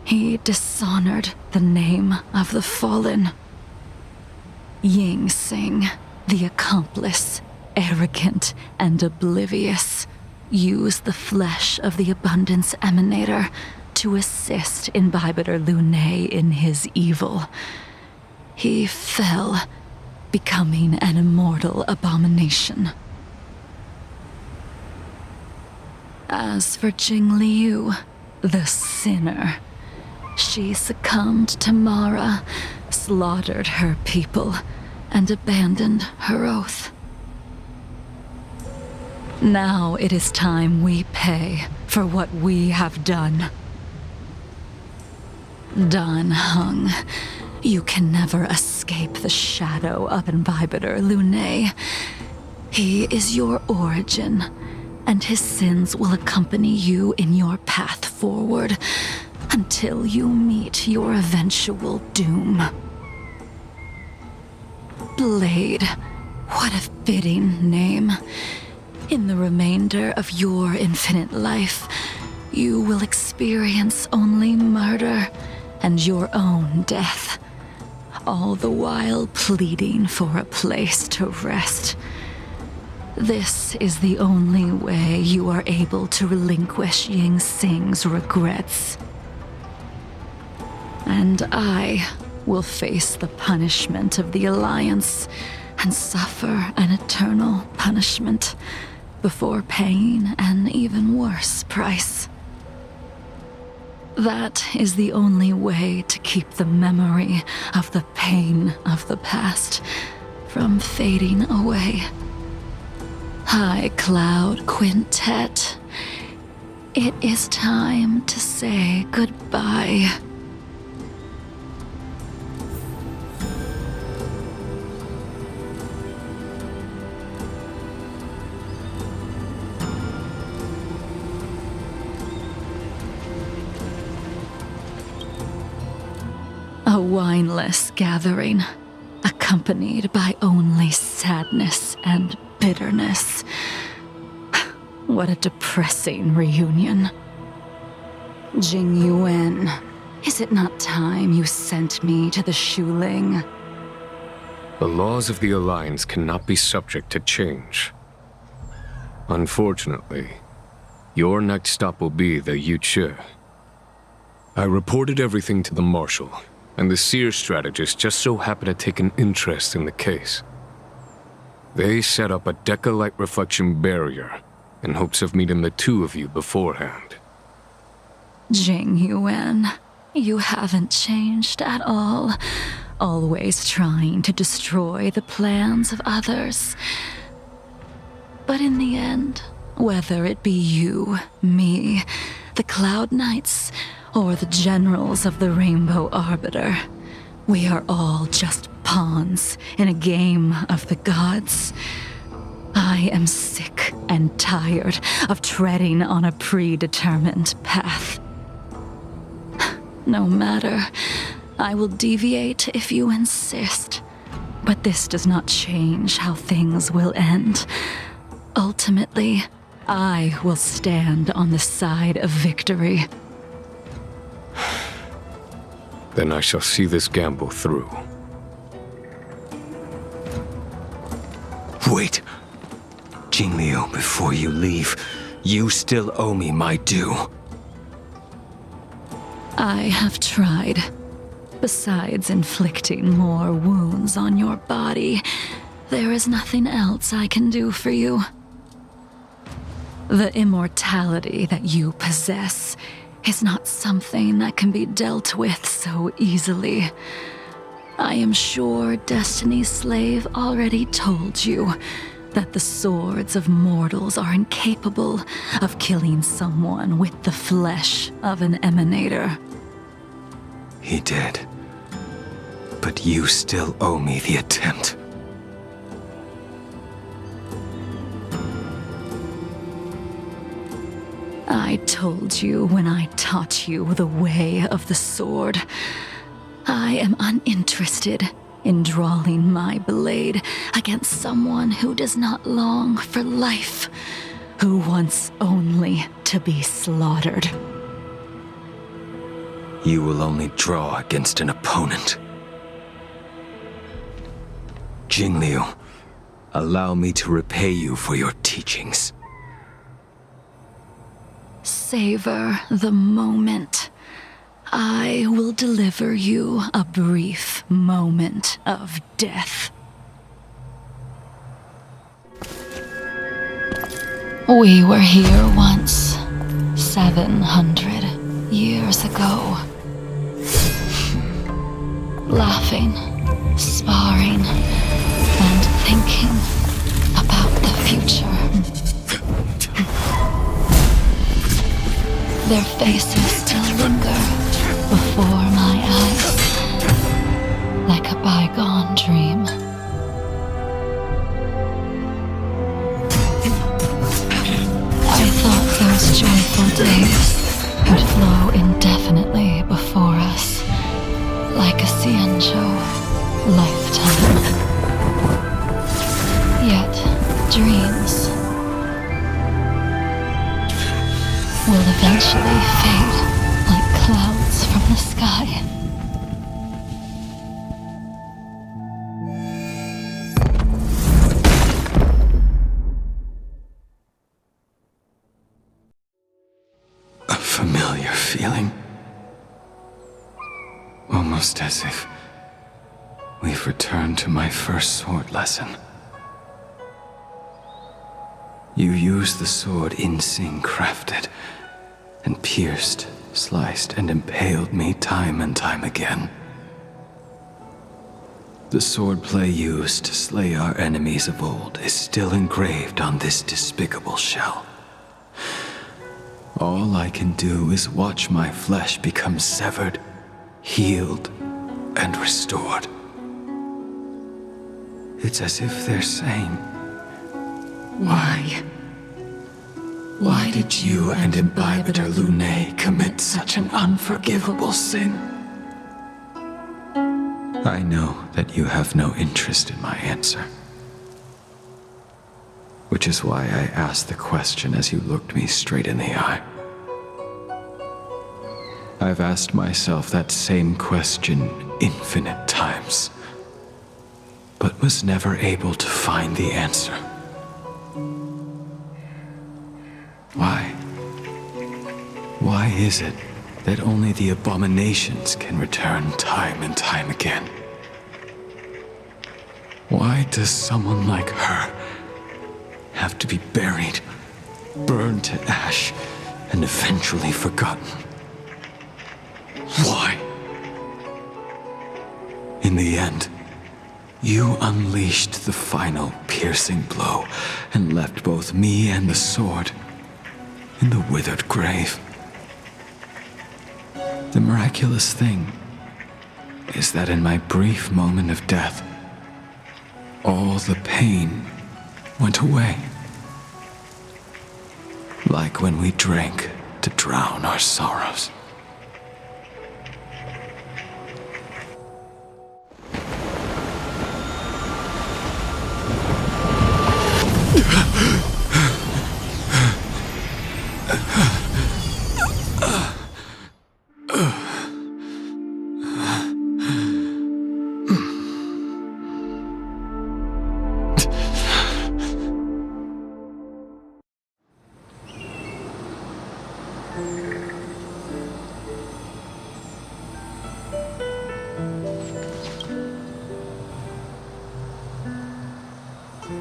He dishonored the name of the fallen. Ying Sing, the accomplice, arrogant and oblivious, used the flesh of the Abundance Emanator to assist Imbibitor Lunae in his evil. He fell, becoming an immortal abomination. As for Jingliu, the sinner, she succumbed to Mara, slaughtered her people, and abandoned her oath. Now it is time we pay for what we have done. Dan Heng, you can never escape the shadow of Imbibitor Lunae. He is your origin, and his sins will accompany you in your path forward until you meet your eventual doom. Blade, what a fitting name. In the remainder of your infinite life, you will experience only murder and your own death, all the while pleading for a place to rest. This is the only way you are able to relinquish Ying Xing's regrets. And I will face the punishment of the Alliance and suffer an eternal punishment before paying an even worse price. That is the only way to keep the memory of the pain of the past from fading away. High Cloud Quintet, it is time to say goodbye. A wineless gathering, accompanied by only sadness and bitterness. What a depressing reunion. Jing Yuan, is it not time you sent me to the Shuling? The laws of the Alliance cannot be subject to change. Unfortunately, your next stop will be the Yuche. I reported everything to the Marshal, and the Seer strategist just so happened to take an interest in the case. They set up a Deca-light reflection barrier in hopes of meeting the two of you beforehand. Jing Yuan, you haven't changed at all. Always trying to destroy the plans of others. But in the end, whether it be you, me, the Cloud Knights, or the generals of the Rainbow Arbiter, we are all just pawns in a game of the gods. I am sick and tired of treading on a predetermined path. No matter, I will deviate if you insist, but this does not change how things will end. Ultimately, I will stand on the side of victory. Then I shall see this gamble through. Wait. Jingliu, before you leave, you still owe me my due. I have tried. Besides inflicting more wounds on your body, there is nothing else I can do for you. The immortality that you possess is not something that can be dealt with so easily. I am sure Destiny's Slave already told you that the swords of mortals are incapable of killing someone with the flesh of an emanator. He did. But you still owe me the attempt. I told you when I taught you the way of the sword. I am uninterested in drawing my blade against someone who does not long for life, who wants only to be slaughtered. You will only draw against an opponent. Jingliu, allow me to repay you for your teachings. Savor the moment. I will deliver you a brief moment of death. We were here once, 700 years ago. Laughing, sparring, and thinking about the future. Their faces still linger before my eyes, like a bygone dream. I thought those joyful days would flow indefinitely before us, like a Ciencho lifetime. Yet, dreams will eventually fade like clouds from the sky. A familiar feeling. Almost as if we've returned to my first sword lesson. You used the sword Insing crafted, and pierced, sliced, and impaled me time and time again. The swordplay used to slay our enemies of old is still engraved on this despicable shell. All I can do is watch my flesh become severed, healed, and restored. It's as if they're saying, Why? Why did you and Imbibitor Lune commit such an unforgivable sin? I know that you have no interest in my answer. Which is why I asked the question as you looked me straight in the eye. I've asked myself that same question infinite times, but was never able to find the answer. Why? Why is it that only the abominations can return time and time again? Why does someone like her have to be buried, burned to ash, and eventually forgotten? Why? In the end, you unleashed the final piercing blow and left both me and the sword in the withered grave. The miraculous thing is that in my brief moment of death, all the pain went away. Like when we drank to drown our sorrows.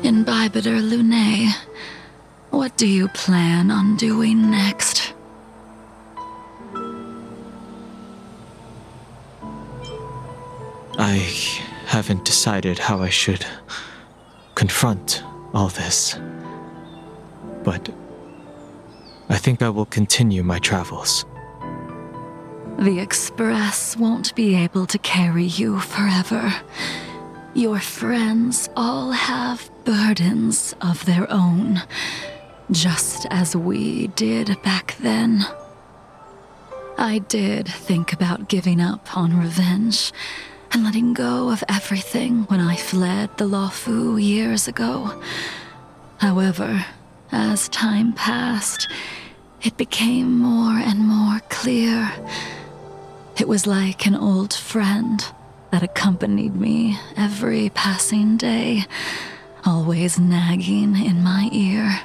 Imbibitor Lune, what do you plan on doing next? I haven't decided how I should confront all this, but I think I will continue my travels. The Express won't be able to carry you forever. Your friends all have burdens of their own, just as we did back then. I did think about giving up on revenge and letting go of everything when I fled the Luofu years ago. However, as time passed, it became more and more clear. It was like an old friend that accompanied me every passing day, always nagging in my ear.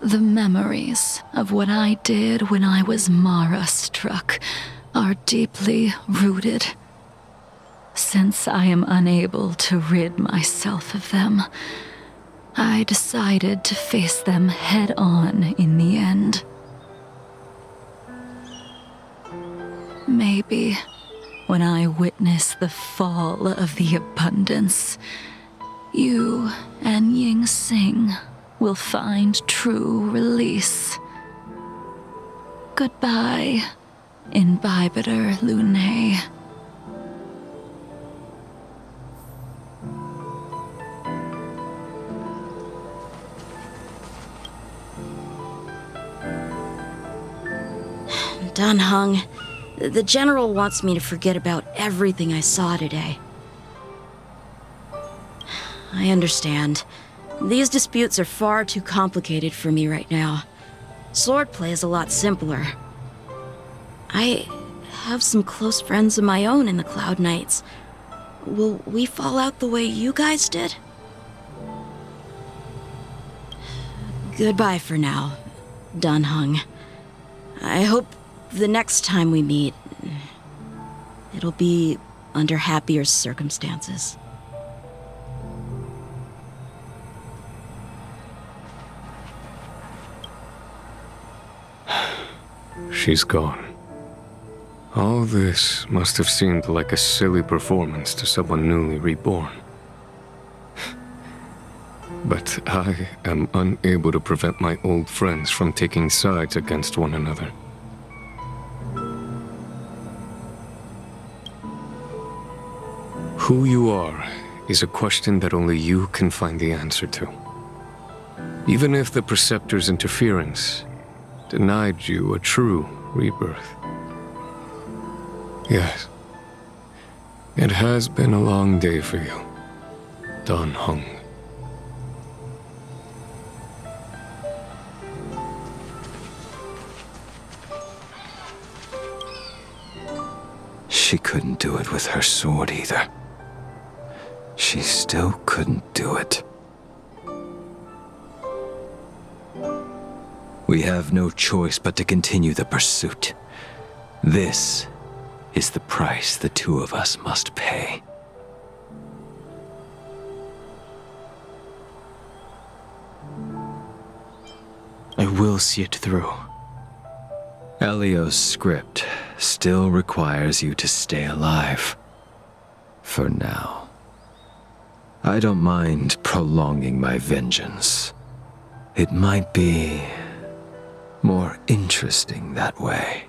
The memories of what I did when I was Mara-struck are deeply rooted. Since I am unable to rid myself of them, I decided to face them head on in the end. Maybe when I witness the fall of the abundance, you and Ying Sing will find true release. Goodbye, Imbibitor Lunae. Dan Heng, the General wants me to forget about everything I saw today. I understand. These disputes are far too complicated for me right now. Swordplay is a lot simpler. I have some close friends of my own in the Cloud Knights. Will we fall out the way you guys did? Goodbye for now, Dan Heng. I hope the next time we meet, it'll be under happier circumstances. She's gone. All this must have seemed like a silly performance to someone newly reborn. But I am unable to prevent my old friends from taking sides against one another. Who you are is a question that only you can find the answer to. Even if the Preceptor's interference denied you a true rebirth. Yes, it has been a long day for you, Dan Heng. She couldn't do it with her sword either. She still couldn't do it. We have no choice but to continue the pursuit. This is the price the two of us must pay. I will see it through. Elio's script still requires you to stay alive. For now. I don't mind prolonging my vengeance. It might be more interesting that way.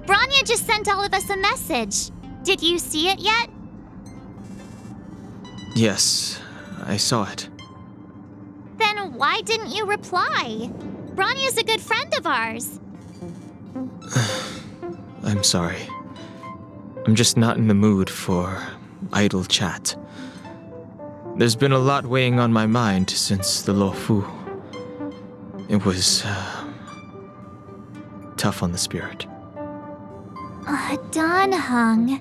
Bronya just sent all of us a message. Did you see it yet? Yes, I saw it. Then why didn't you reply? Bronya's a good friend of ours. I'm sorry. I'm just not in the mood for idle chat. There's been a lot weighing on my mind since the Luofu. It was tough on the spirit. Dan Heng.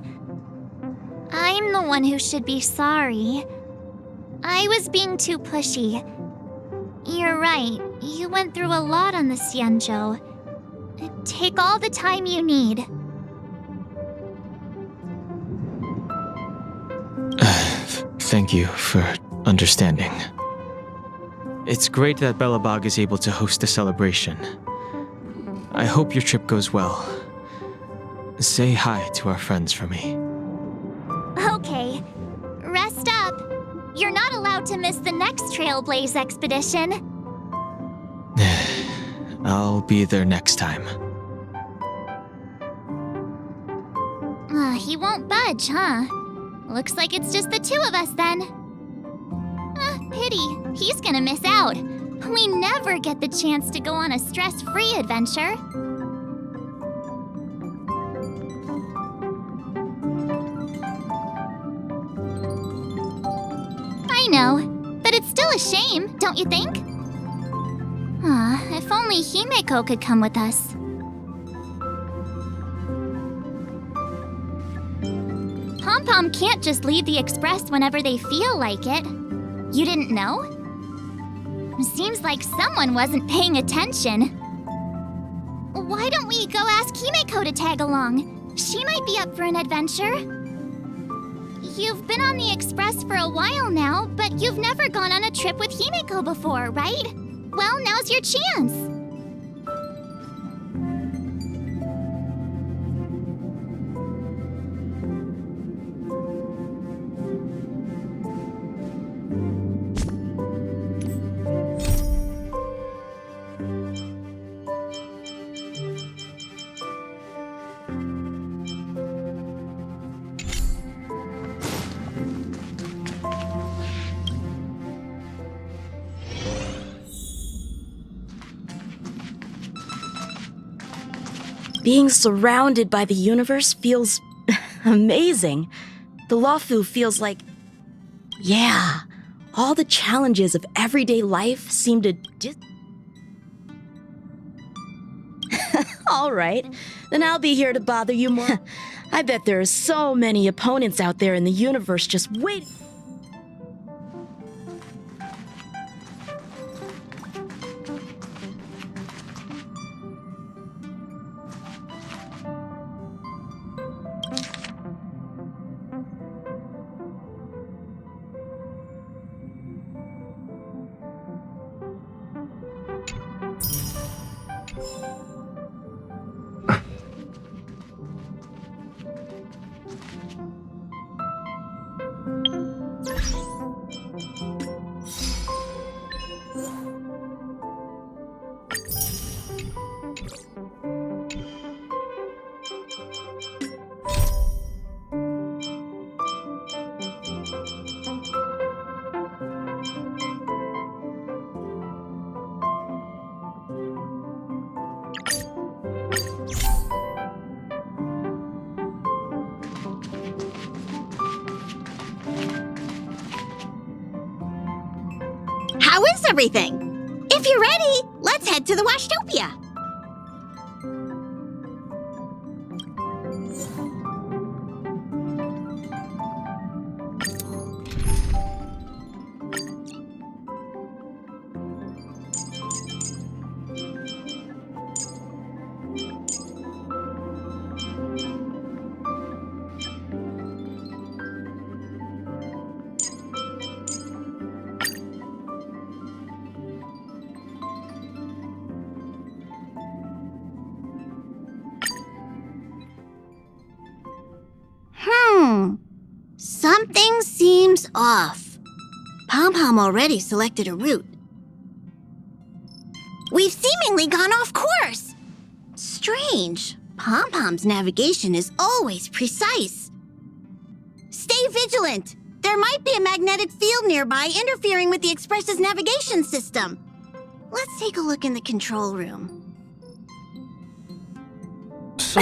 I'm the one who should be sorry. I was being too pushy. You're right, you went through a lot on the Xianzhou. Take all the time you need. Thank you for understanding. It's great that Belobog is able to host a celebration. I hope your trip goes well. Say hi to our friends for me. Okay. about to miss the next Trailblaze expedition. I'll be there next time. He won't budge, huh? Looks like it's just the two of us then. Pity. He's gonna miss out. We never get the chance to go on a stress-free adventure. I know, but it's still a shame, don't you think? If only Himeko could come with us. Pom-Pom can't just leave the Express whenever they feel like it. You didn't know? Seems like someone wasn't paying attention. Why don't we go ask Himeko to tag along? She might be up for an adventure. You've been on the Express for a while now, but you've never gone on a trip with Himeko before, right? Well, now's your chance. Being surrounded by the universe feels amazing. The Luofu feels like, yeah, all the challenges of everyday life seem to All right, then I'll be here to bother you more. I bet there are so many opponents out there in the universe just waiting. How is everything? If you're ready, let's head to the Washtopia. Something seems off. Pom-Pom already selected a route. We've seemingly gone off course. Strange. Pom-Pom's navigation is always precise. Stay vigilant. There might be a magnetic field nearby interfering with the Express's navigation system. Let's take a look in the control room. So,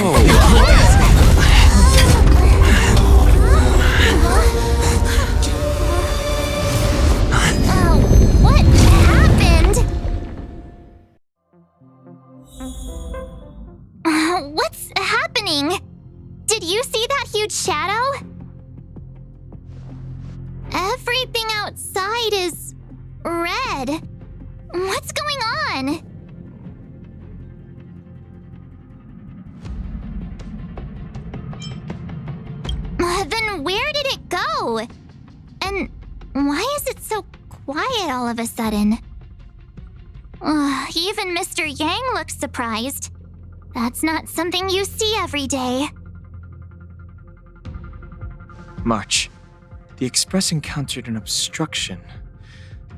What happened? What's happening? Did you see that huge shadow? Everything outside is red. What's going on? Then where did it go? And why is it so quiet all of a sudden? Even Mr. Yang looks surprised. That's not something you see every day. March. The Express encountered an obstruction.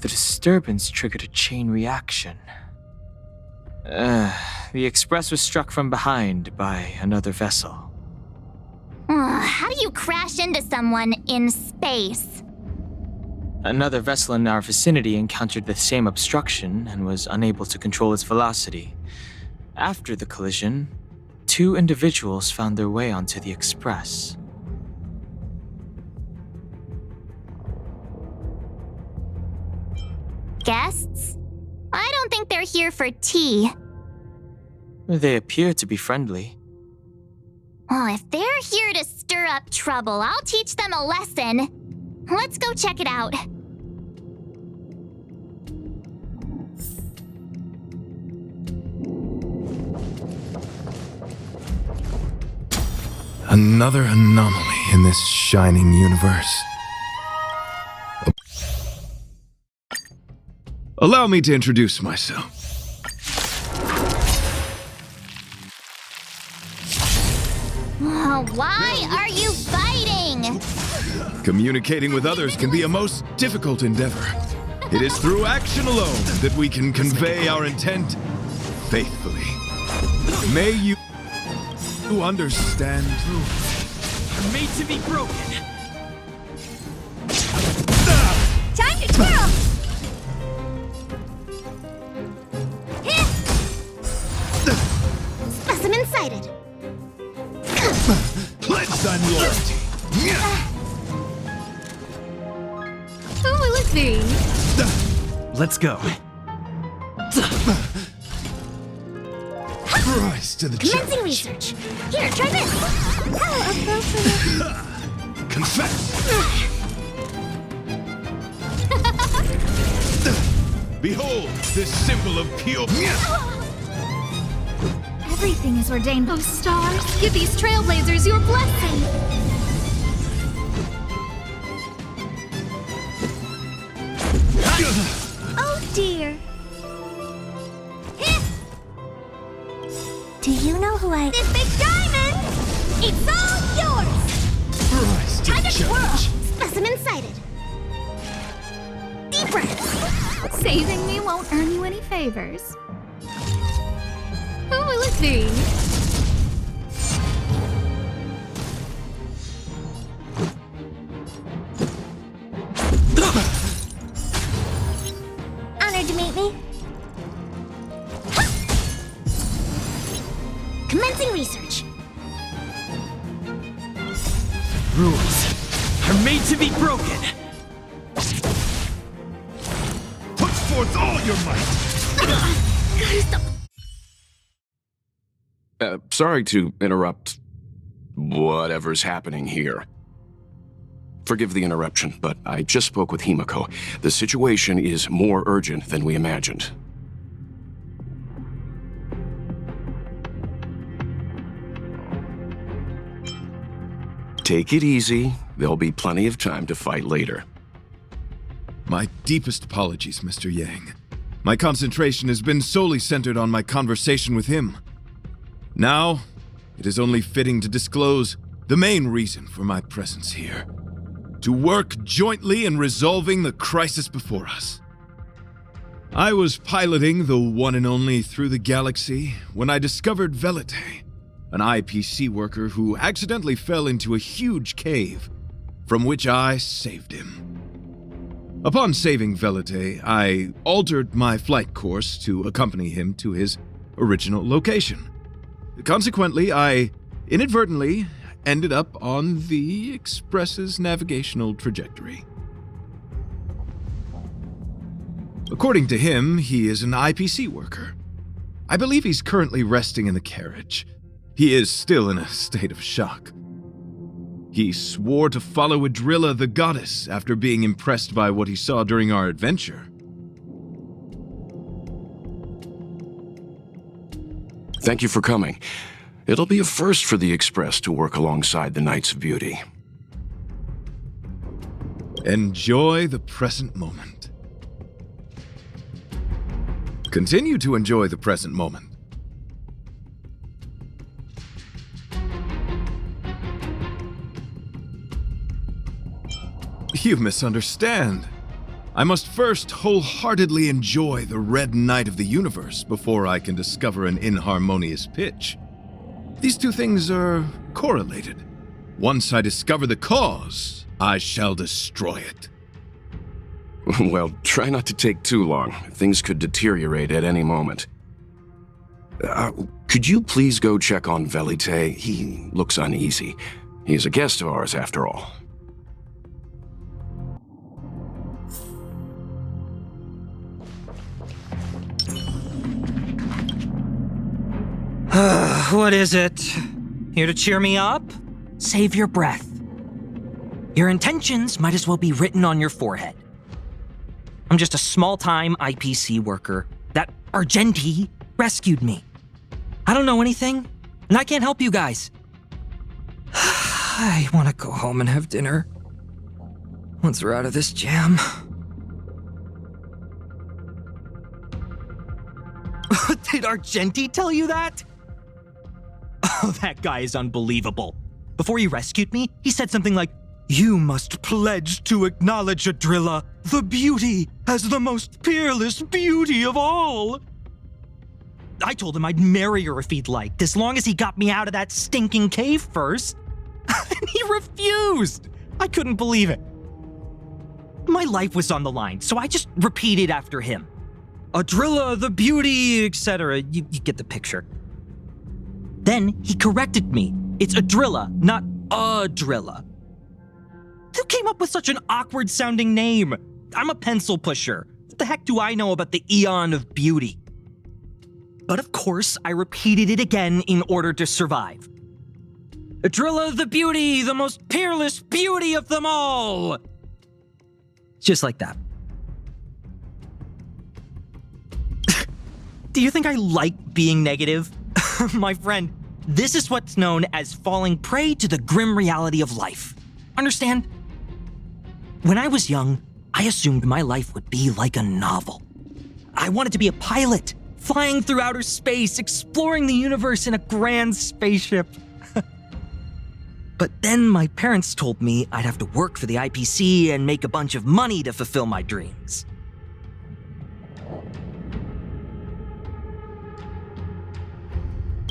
The disturbance triggered a chain reaction. The express was struck from behind by another vessel. How do you crash into someone in space? Another vessel in our vicinity encountered the same obstruction and was unable to control its velocity. After the collision, 2 individuals found their way onto the express. Guests? I don't think they're here for tea. They appear to be friendly. Oh, if they're here to stir up trouble, I'll teach them a lesson. Let's go check it out. Another anomaly in this shining universe. Allow me to introduce myself. Oh, why are you fighting? Communicating with others can be a most difficult endeavor. It is through action alone that we can convey our intent faithfully. May you understand. Are made to be broken. Time to twirl! Specimen sighted. Pledge thine loyalty. Who will it be? Let's go. Rise to the Commencing challenge. research. Here, try this. How appropriate. Confess. Behold this symbol of pure. Everything is ordained. Oh, stars, give these trailblazers your blessing. Oh dear. Do you know who I... This big diamond! It's all yours! Rise to Time the to twirl! challenge. Specimen sighted. Deep breath. Saving me won't earn you any favors. Who will it be? Honored to meet me. Commencing research. Rules are made to be broken. Put forth all your might. Sorry to interrupt whatever's happening here. Forgive the interruption, but I just spoke with Himiko. The situation is more urgent than we imagined. Take it easy. There'll be plenty of time to fight later. My deepest apologies, Mr. Yang. My concentration has been solely centered on my conversation with him. Now, it is only fitting to disclose the main reason for my presence here. To work jointly in resolving the crisis before us. I was piloting the one and only Through the Galaxy when I discovered Velite, an IPC worker who accidentally fell into a huge cave, from which I saved him. Upon saving Velite, I altered my flight course to accompany him to his original location. Consequently, I inadvertently ended up on the Express's navigational trajectory. According to him, he is an IPC worker. I believe he's currently resting in the carriage. He is still in a state of shock. He swore to follow Adrilla the goddess after being impressed by what he saw during our adventure. Thank you for coming. It'll be a first for the Express to work alongside the Knights of Beauty. Enjoy the present moment. Continue to enjoy the present moment. You misunderstand. I must first wholeheartedly enjoy the red night of the universe before I can discover an inharmonious pitch. These two things are correlated. Once I discover the cause, I shall destroy it. Well, try not to take too long. Things could deteriorate at any moment. Could you please go check on Velite? He looks uneasy. He's a guest of ours, after all. What is it? Here to cheer me up? Save your breath. Your intentions might as well be written on your forehead. I'm just a small-time IPC worker. That Argenti rescued me. I don't know anything, and I can't help you guys. I want to go home and have dinner. Once we're out of this jam. Did Argenti tell you that? Oh, that guy is unbelievable. Before he rescued me, he said something like, "You must pledge to acknowledge Adrilla, the beauty, as the most peerless beauty of all." I told him I'd marry her if he'd liked, as long as he got me out of that stinking cave first. And he refused. I couldn't believe it. My life was on the line, so I just repeated after him. Adrilla, the beauty, etc. You get the picture. Then he corrected me. It's Adrilla, not Adrilla. Who came up with such an awkward-sounding name? I'm a pencil pusher. What the heck do I know about the Eon of Beauty? But of course, I repeated it again in order to survive. Adrilla the beauty, the most peerless beauty of them all! Just like that. Do you think I like being negative? My friend, this is what's known as falling prey to the grim reality of life. Understand? When I was young, I assumed my life would be like a novel. I wanted to be a pilot, flying through outer space, exploring the universe in a grand spaceship. But then my parents told me I'd have to work for the IPC and make a bunch of money to fulfill my dreams.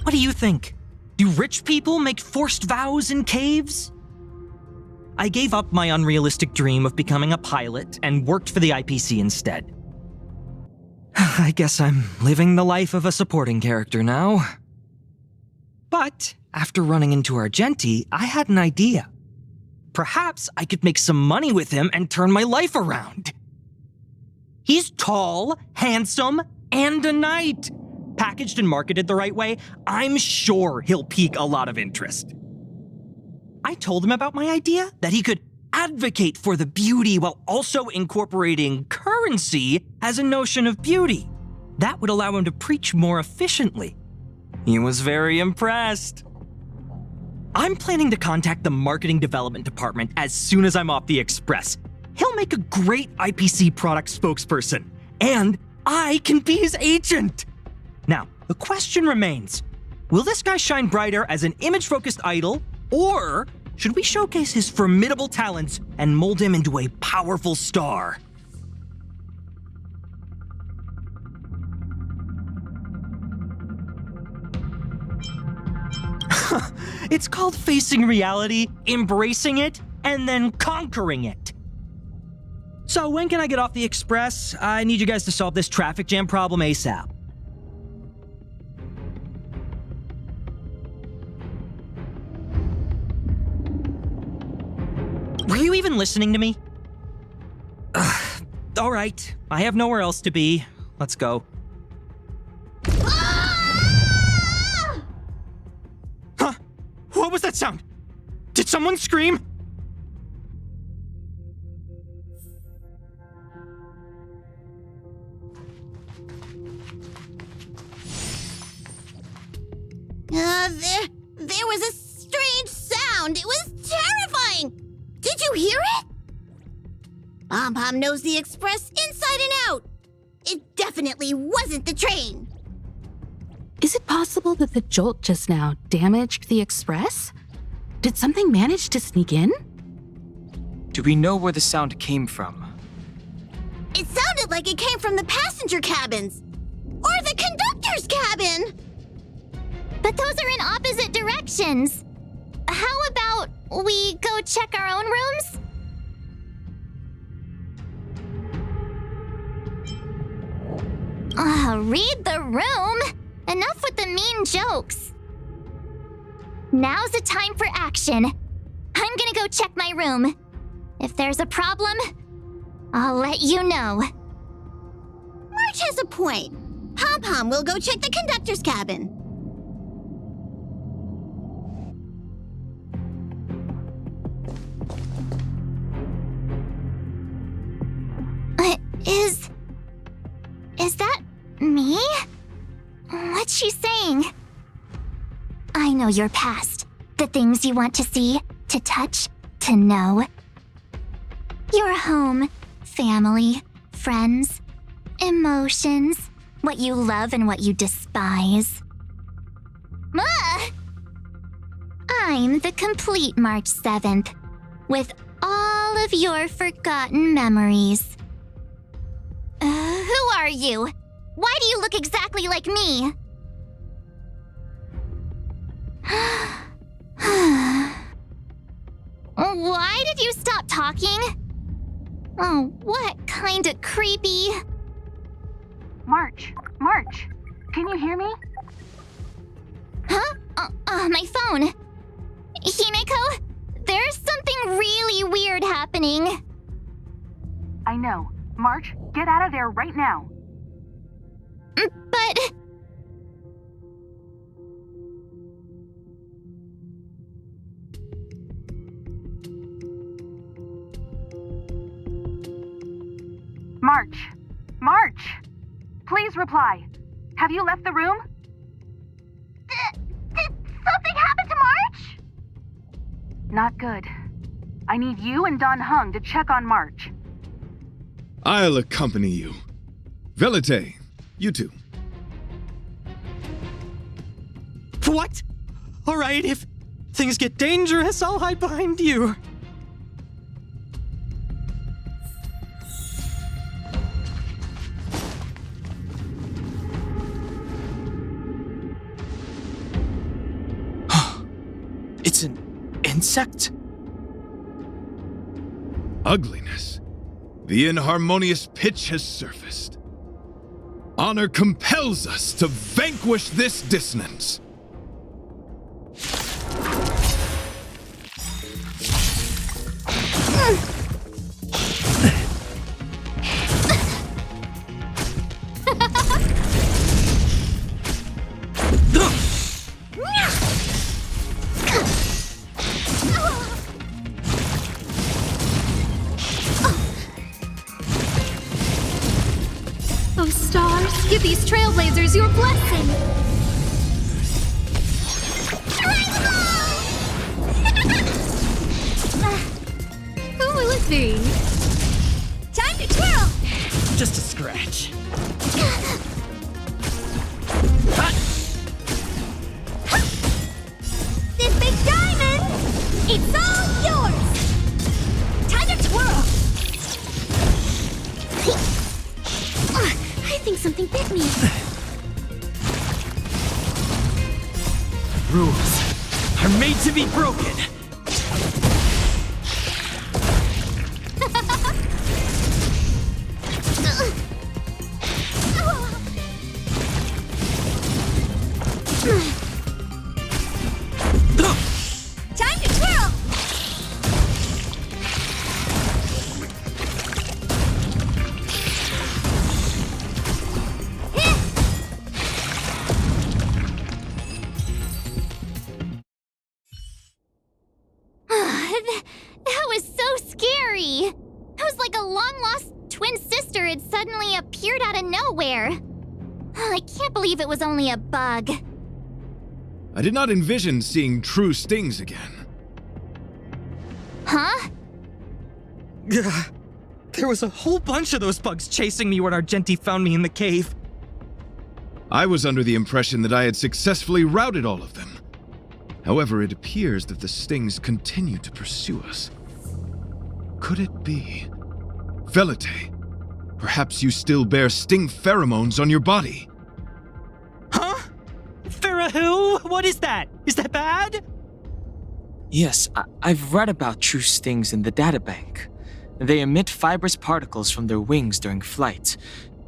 What do you think? Do rich people make forced vows in caves? I gave up my unrealistic dream of becoming a pilot and worked for the IPC instead. I guess I'm living the life of a supporting character now. But after running into Argenti, I had an idea. Perhaps I could make some money with him and turn my life around. He's tall, handsome, and a knight. Packaged and marketed the right way, I'm sure he'll pique a lot of interest. I told him about my idea, that he could advocate for the beauty while also incorporating currency as a notion of beauty. That would allow him to preach more efficiently. He was very impressed. I'm planning to contact the marketing development department as soon as I'm off the express. He'll make a great IPC product spokesperson, and I can be his agent. Now, the question remains, will this guy shine brighter as an image-focused idol, or should we showcase his formidable talents and mold him into a powerful star? It's called facing reality, embracing it, and then conquering it. So when can I get off the express? I need you guys to solve this traffic jam problem ASAP. Were you even listening to me? All right, I have nowhere else to be. Let's go. Huh? What was that sound? Did someone scream? There was a strange sound. It was terrifying. Did you hear it? Pom-Pom knows the express inside and out. It definitely wasn't the train. Is it possible that the jolt just now damaged the express? Did something manage to sneak in? Do we know where the sound came from? It sounded like it came from the passenger cabins. Or the conductor's cabin! But those are in opposite directions. How about we go check our own rooms? Read the room! Enough with the mean jokes. Now's the time for action. I'm gonna go check my room. If there's a problem, I'll let you know. March has a point. Pom-Pom will go check the conductor's cabin. Is that me? What's she saying? I know your past. The things you want to see, to touch, to know. Your home, family, friends, emotions, what you love and what you despise. I'm the complete March 7th, with all of your forgotten memories. Who are you? Why do you look exactly like me? Why did you stop talking? Oh, what kind of creepy... March, can you hear me? Huh? My phone. Himeko, there's something really weird happening. I know. March, get out of there right now. But... March! Please reply. Have you left the room? Did something happen to March? Not good. I need you and Don Hung to check on March. I'll accompany you. Velite, you two. What? Alright, if things get dangerous, I'll hide behind you. It's an insect? Ugliness. The inharmonious pitch has surfaced. Honor compels us to vanquish this dissonance. Oh, stars, give these trailblazers your blessing. Who will it be? Time to twirl! Just a scratch. This big diamond, it's all yours! Time to twirl! I think something bit me. Rules are made to be broken. Time to twirl! That was so scary. It was like a long-lost twin sister had suddenly appeared out of nowhere. I can't believe it was only a bug. I did not envision seeing true stings again. Huh? There was a whole bunch of those bugs chasing me when Argenti found me in the cave. I was under the impression that I had successfully routed all of them. However, it appears that the stings continue to pursue us. Could it be? Velite, Perhaps you still bear sting pheromones on your body. Huh? Farah who? What is that? Is that bad? Yes, I've read about true stings in the databank. They emit fibrous particles from their wings during flight,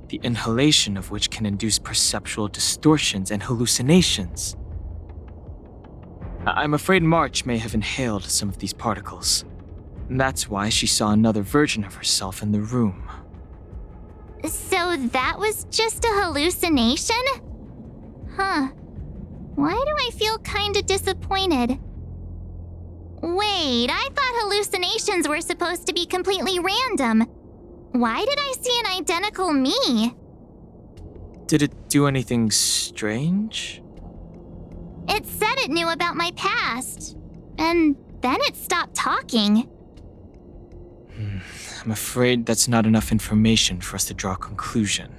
the inhalation of which can induce perceptual distortions and hallucinations. I'm afraid March may have inhaled some of these particles. That's why she saw another version of herself in the room. So that was just a hallucination? Huh. Why do I feel kinda disappointed? Wait, I thought hallucinations were supposed to be completely random. Why did I see an identical me? Did it do anything strange? It said it knew about my past, and then it stopped talking. I'm afraid that's not enough information for us to draw a conclusion.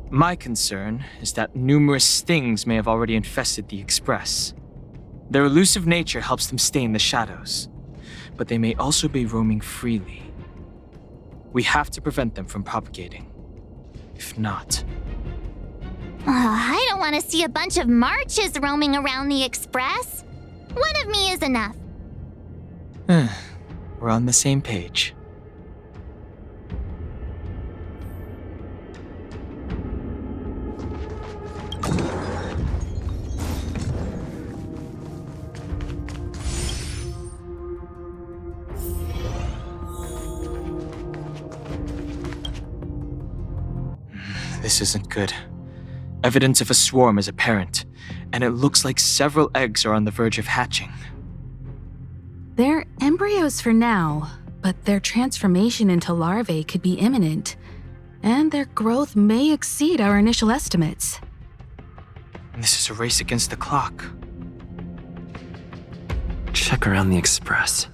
My concern is that numerous stings may have already infested the Express. Their elusive nature helps them stay in the shadows, but they may also be roaming freely. We have to prevent them from propagating. If not... I don't want to see a bunch of marches roaming around the Express. One of me is enough. We're on the same page. This isn't good. Evidence of a swarm is apparent, and it looks like several eggs are on the verge of hatching. They're embryos for now, but their transformation into larvae could be imminent, and their growth may exceed our initial estimates. This is a race against the clock. Check around the Express.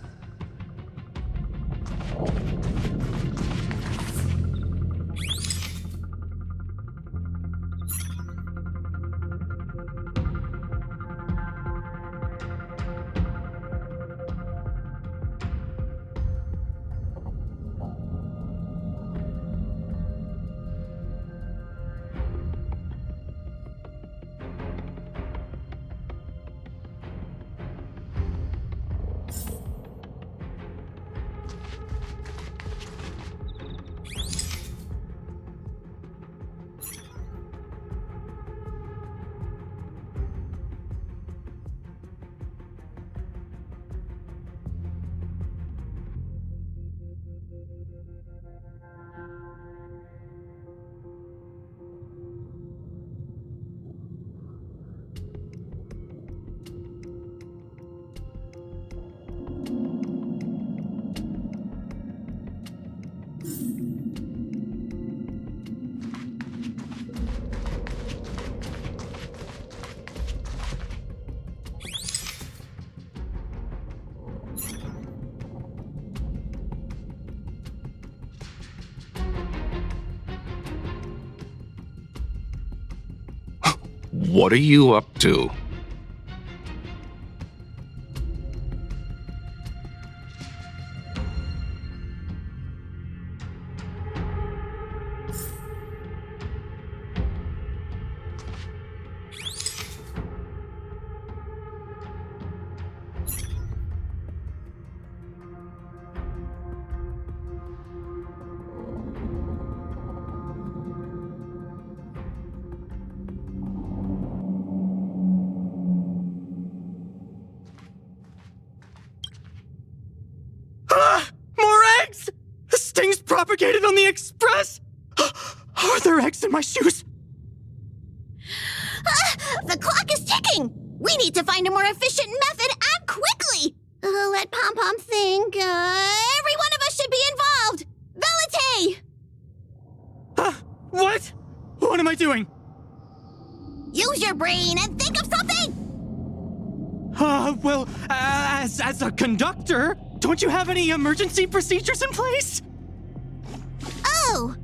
What are you up to? More eggs! The stings propagated on the Express! Are there eggs in my shoes? The clock is ticking! We need to find a more efficient method and quickly! Let Pom Pom think. Every one of us should be involved! Valete! What? What am I doing? Use your brain and think of something! Well, as a conductor, don't you have any emergency procedures in place? Oh!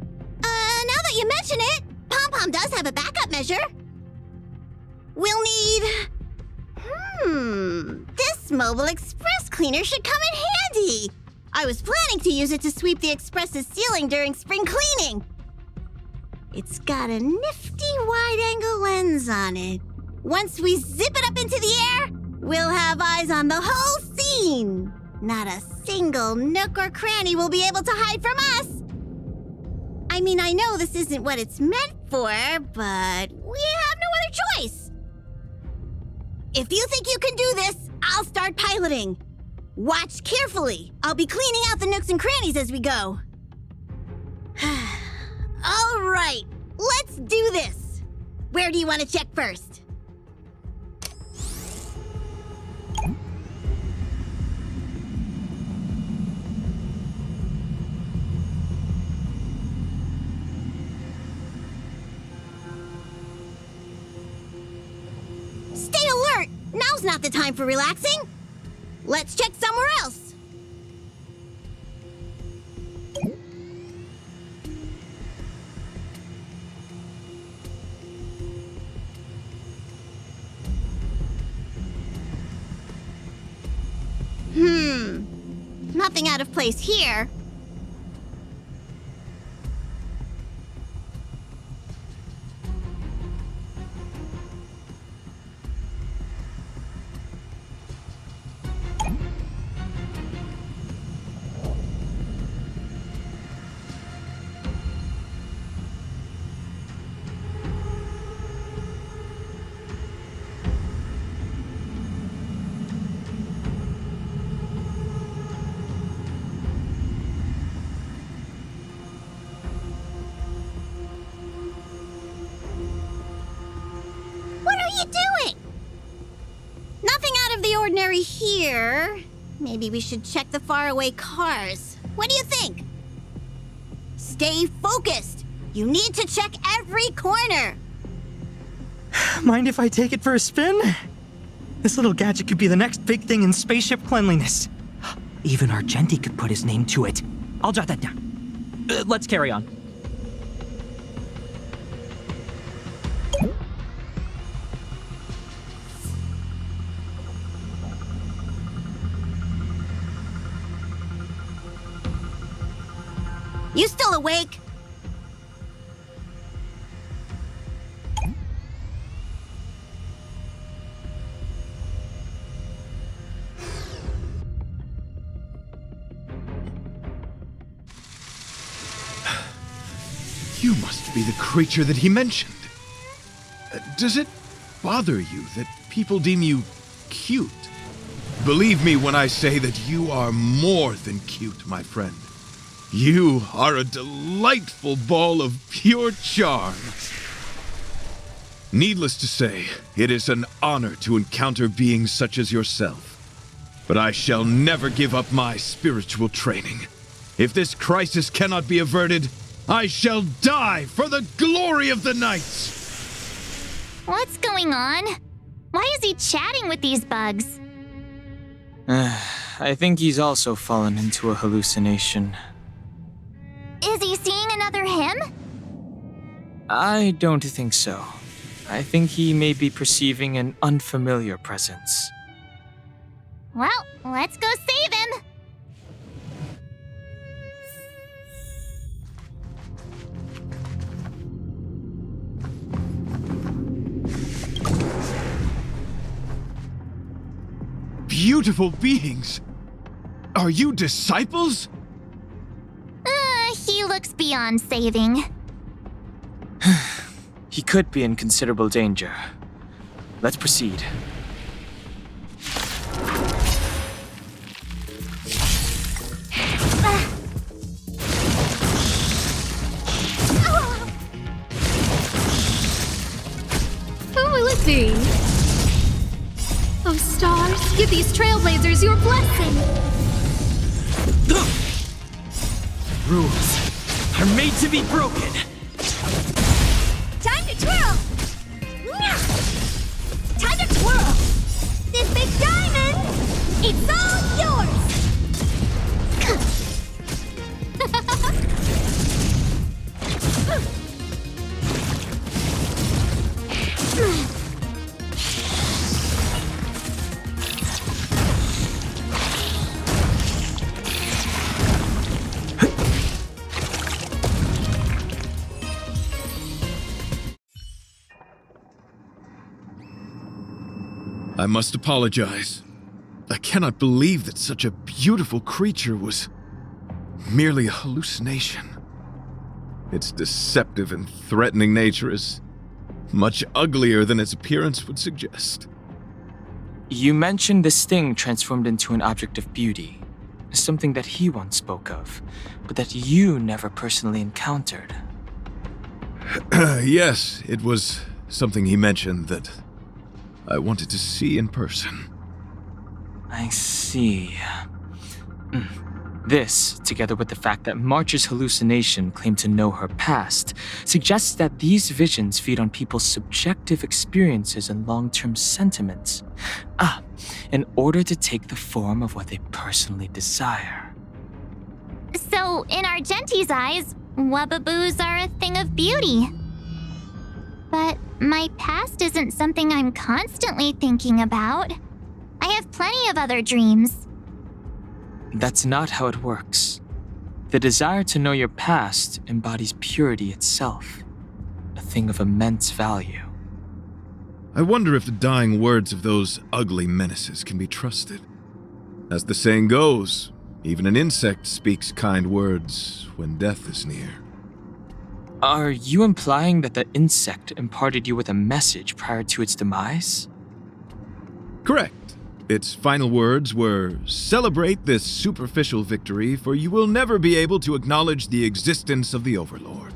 Now that you mention it, Pom Pom does have a backup measure. We'll need... This mobile express cleaner should come in handy. I was planning to use it to sweep the Express's ceiling during spring cleaning. It's got a nifty wide-angle lens on it. Once we zip it up into the air, we'll have eyes on the whole scene. Not a single nook or cranny will be able to hide from us. I mean, I know this isn't what it's meant for, but we have no other choice. If you think you can do this, I'll start piloting. Watch carefully. I'll be cleaning out the nooks and crannies as we go. All right, let's do this. Where do you want to check first? Stay alert! Now's not the time for relaxing. Let's check somewhere else. Nothing out of place here. Ordinary here. Maybe we should check the faraway cars. What do you think? Stay focused. You need to check every corner. Mind if I take it for a spin? This little gadget could be the next big thing in spaceship cleanliness. Even Argenti could put his name to it. I'll jot that down. Let's carry on. You still awake? You must be the creature that he mentioned. Does it bother you that people deem you cute? Believe me when I say that you are more than cute, my friend. You are a delightful ball of pure charm. Needless to say, it is an honor to encounter beings such as yourself. But I shall never give up my spiritual training. If this crisis cannot be averted, I shall die for the glory of the Knights! What's going on? Why is he chatting with these bugs? I think he's also fallen into a hallucination. Is he seeing another him? I don't think so. I think he may be perceiving an unfamiliar presence. Well, let's go save him! Beautiful beings! Are you disciples? He looks beyond saving. He could be in considerable danger. Let's proceed. Who will it be? Oh, stars, give these trailblazers your blessing. Rules are made to be broken. Time to twirl! Time to twirl! This big diamond, it's all yours! I must apologize. I cannot believe that such a beautiful creature was merely a hallucination. Its deceptive and threatening nature is much uglier than its appearance would suggest. You mentioned the sting transformed into an object of beauty, something that he once spoke of, but that you never personally encountered. Yes, it was something he mentioned that I wanted to see in person. I see. This, together with the fact that March's hallucination claimed to know her past, suggests that these visions feed on people's subjective experiences and long-term sentiments. In order to take the form of what they personally desire. So, in Argenti's eyes, Wubbaboos are a thing of beauty. But my past isn't something I'm constantly thinking about. I have plenty of other dreams. That's not how it works. The desire to know your past embodies purity itself, a thing of immense value. I wonder if the dying words of those ugly menaces can be trusted. As the saying goes, even an insect speaks kind words when death is near. Are you implying that the insect imparted you with a message prior to its demise? Correct. Its final words were, "Celebrate this superficial victory, for you will never be able to acknowledge the existence of the Overlord."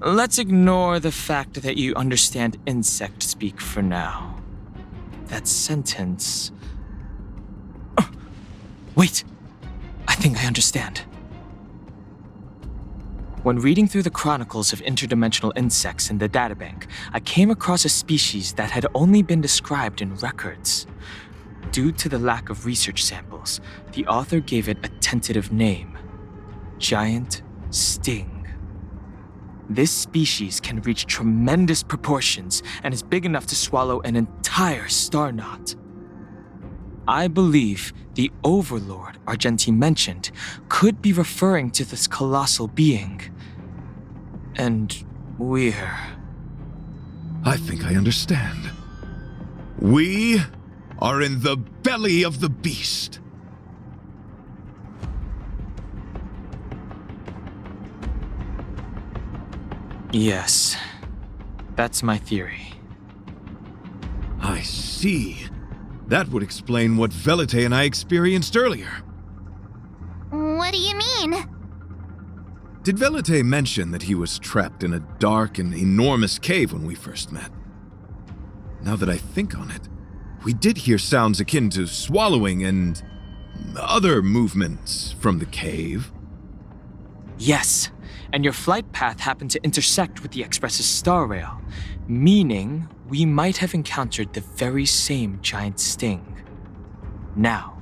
Let's ignore the fact that you understand insect speak for now. That sentence... Wait! I think I understand. When reading through the chronicles of interdimensional insects in the databank, I came across a species that had only been described in records. Due to the lack of research samples, the author gave it a tentative name: Giant Sting. This species can reach tremendous proportions and is big enough to swallow an entire star knot. I believe the Overlord Argenti mentioned could be referring to this colossal being. And we're... I think I understand. We are in the belly of the beast. Yes, that's my theory. I see. That would explain what Velite and I experienced earlier. What do you mean? Did Velite mention that he was trapped in a dark and enormous cave when we first met? Now that I think on it, we did hear sounds akin to swallowing and other movements from the cave. Yes, and your flight path happened to intersect with the Express's star rail, meaning we might have encountered the very same giant sting. Now,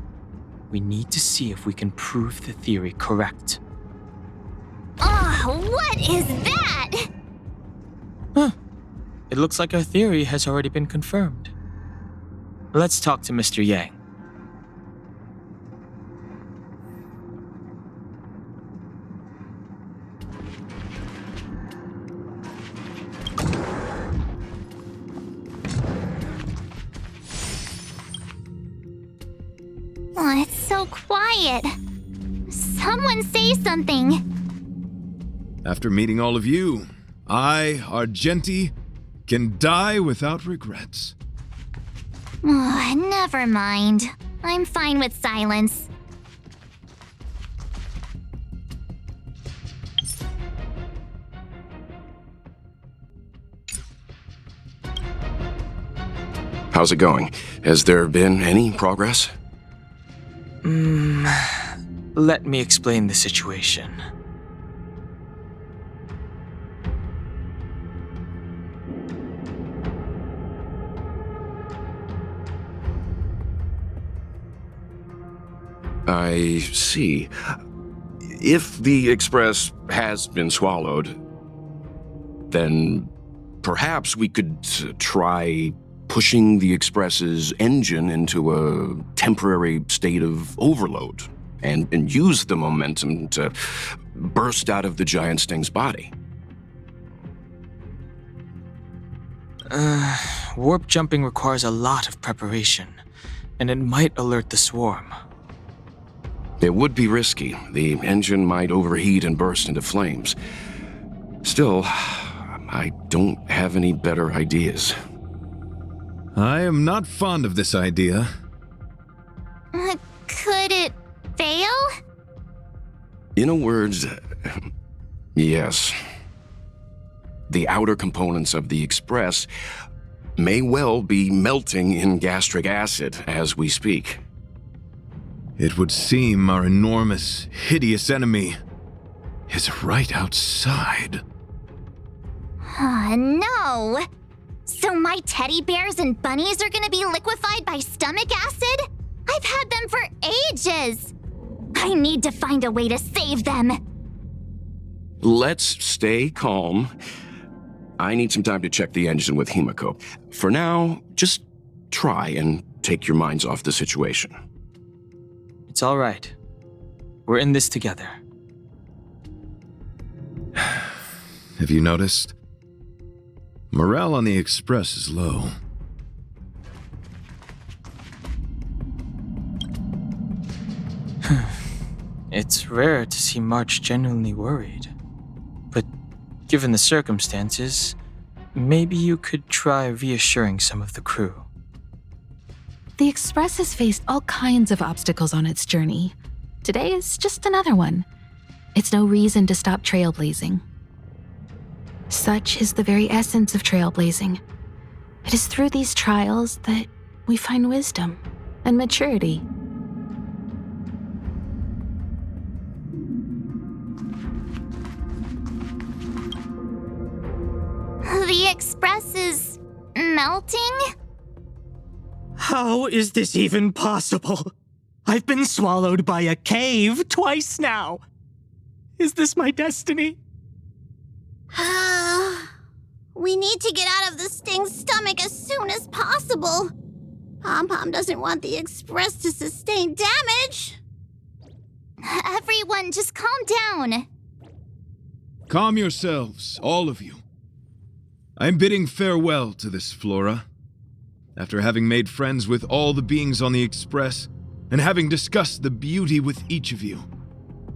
we need to see if we can prove the theory correct. Oh, what is that? It looks like our theory has already been confirmed. Let's talk to Mr. Yang. Oh, it's so quiet. Someone say something. After meeting all of you, I, Argenti, can die without regrets. Oh, never mind. I'm fine with silence. How's it going? Has there been any progress? Let me explain the situation. I see. If the Express has been swallowed, then perhaps we could try pushing the Express's engine into a temporary state of overload and use the momentum to burst out of the giant sting's body. warp jumping requires a lot of preparation, and it might alert the swarm. It would be risky. The engine might overheat and burst into flames. Still, I don't have any better ideas. I am not fond of this idea. Could it fail? In a word, yes. The outer components of the Express may well be melting in gastric acid as we speak. It would seem our enormous, hideous enemy is right outside. No! So my teddy bears and bunnies are gonna be liquefied by stomach acid? I've had them for ages! I need to find a way to save them! Let's stay calm. I need some time to check the engine with Himiko. For now, just try and take your minds off the situation. It's all right. We're in this together. Have you noticed? Morale on the Express is low. It's rare to see March genuinely worried. But given the circumstances, maybe you could try reassuring some of the crew. The Express has faced all kinds of obstacles on its journey. Today is just another one. It's no reason to stop trailblazing. Such is the very essence of trailblazing. It is through these trials that we find wisdom and maturity. The Express is melting? How is this even possible? I've been swallowed by a cave twice now. Is this my destiny? We need to get out of this thing's stomach as soon as possible. Pom-Pom doesn't want the Express to sustain damage. Everyone, just calm down. Calm yourselves, all of you. I'm bidding farewell to this Flora. After having made friends with all the beings on the Express, and having discussed the beauty with each of you,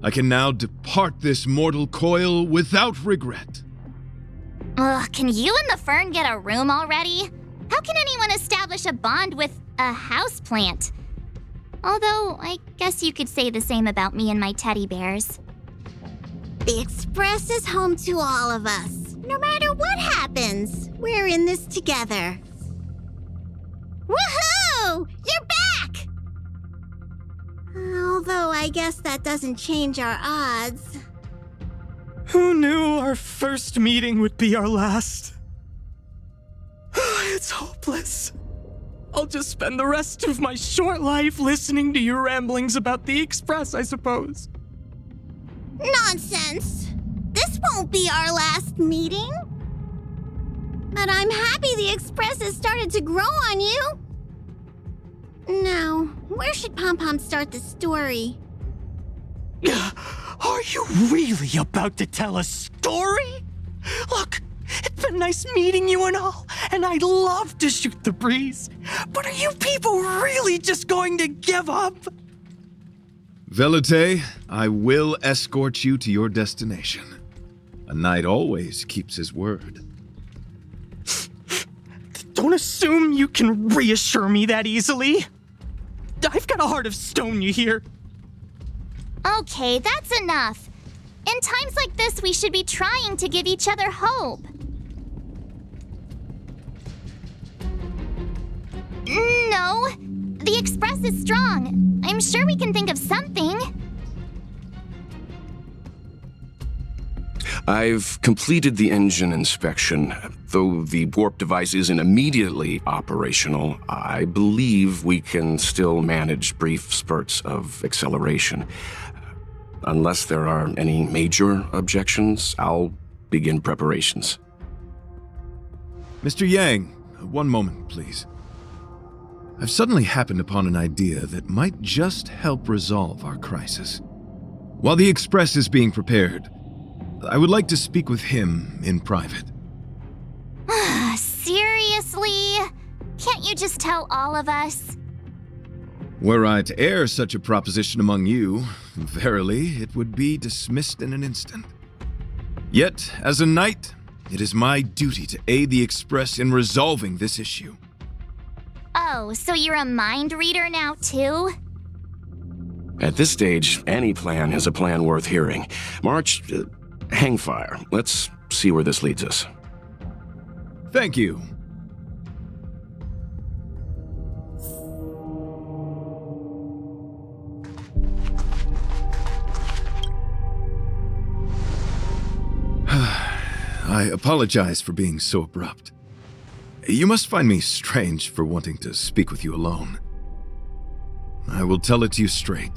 I can now depart this mortal coil without regret. Ugh, can you and the fern get a room already? How can anyone establish a bond with a houseplant? Although, I guess you could say the same about me and my teddy bears. The Express is home to all of us. No matter what happens, we're in this together. Woohoo! You're back! Although I guess that doesn't change our odds. Who knew our first meeting would be our last? It's hopeless. I'll just spend the rest of my short life listening to your ramblings about the Express, I suppose. Nonsense! This won't be our last meeting. But I'm happy the Express has started to grow on you. Now, where should Pom-Pom start the story? Are you really about to tell a story? Look, it's been nice meeting you and all, and I'd love to shoot the breeze. But are you people really just going to give up? Velite, I will escort you to your destination. A knight always keeps his word. Don't assume you can reassure me that easily. I've got a heart of stone, you hear? Okay, that's enough. In times like this, we should be trying to give each other hope. No, the Express is strong. I'm sure we can think of something. I've completed the engine inspection. Though the warp device isn't immediately operational, I believe we can still manage brief spurts of acceleration. Unless there are any major objections, I'll begin preparations. Mr. Yang, one moment, please. I've suddenly happened upon an idea that might just help resolve our crisis. While the Express is being prepared, I would like to speak with him in private. Seriously? Can't you just tell all of us? Were I to air such a proposition among you, verily, it would be dismissed in an instant. Yet, as a knight, it is my duty to aid the Express in resolving this issue. Oh, so you're a mind reader now, too? At this stage, any plan is a plan worth hearing. March, hang fire. Let's see where this leads us. Thank you. I apologize for being so abrupt. You must find me strange for wanting to speak with you alone. I will tell it to you straight.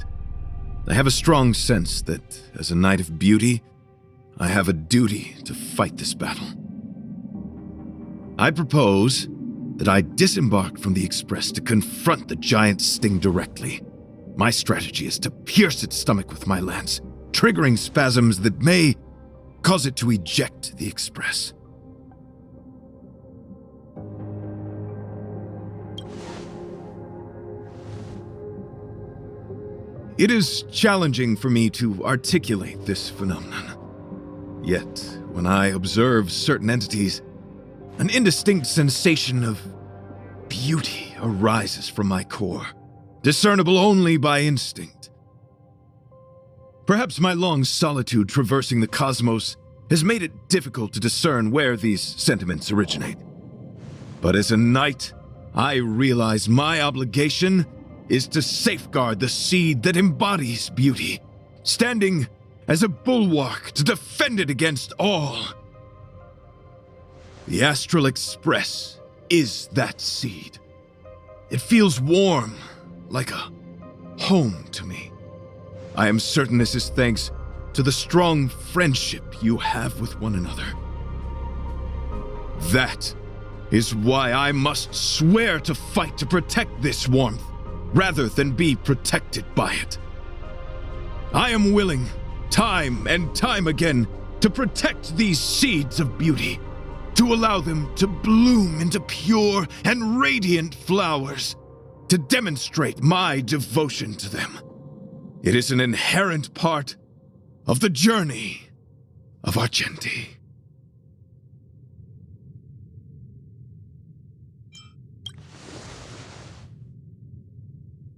I have a strong sense that, as a knight of beauty, I have a duty to fight this battle. I propose that I disembark from the Express to confront the giant sting directly. My strategy is to pierce its stomach with my lance, triggering spasms that may cause it to eject the Express. It is challenging for me to articulate this phenomenon. Yet, when I observe certain entities, an indistinct sensation of beauty arises from my core, discernible only by instinct. Perhaps my long solitude traversing the cosmos has made it difficult to discern where these sentiments originate. But as a knight, I realize my obligation is to safeguard the seed that embodies beauty, standing as a bulwark to defend it against all. The Astral Express is that seed. It feels warm, like a home to me. I am certain this is thanks to the strong friendship you have with one another. That is why I must swear to fight to protect this warmth, rather than be protected by it. I am willing, time and time again, to protect these seeds of beauty, to allow them to bloom into pure and radiant flowers, to demonstrate my devotion to them. It is an inherent part of the journey of Argenti.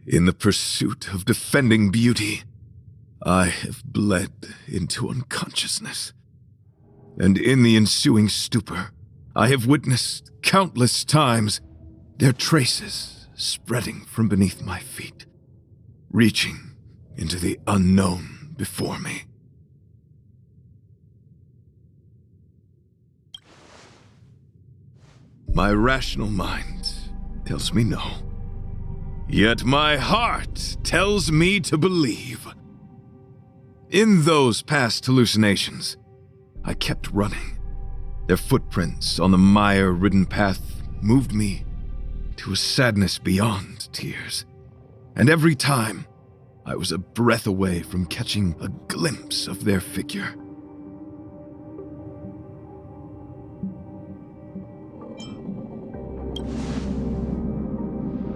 In the pursuit of defending beauty, I have bled into unconsciousness. And in the ensuing stupor, I have witnessed countless times their traces spreading from beneath my feet, reaching into the unknown before me. My rational mind tells me no. Yet my heart tells me to believe. In those past hallucinations, I kept running. Their footprints on the mire-ridden path moved me to a sadness beyond tears. And every time, I was a breath away from catching a glimpse of their figure.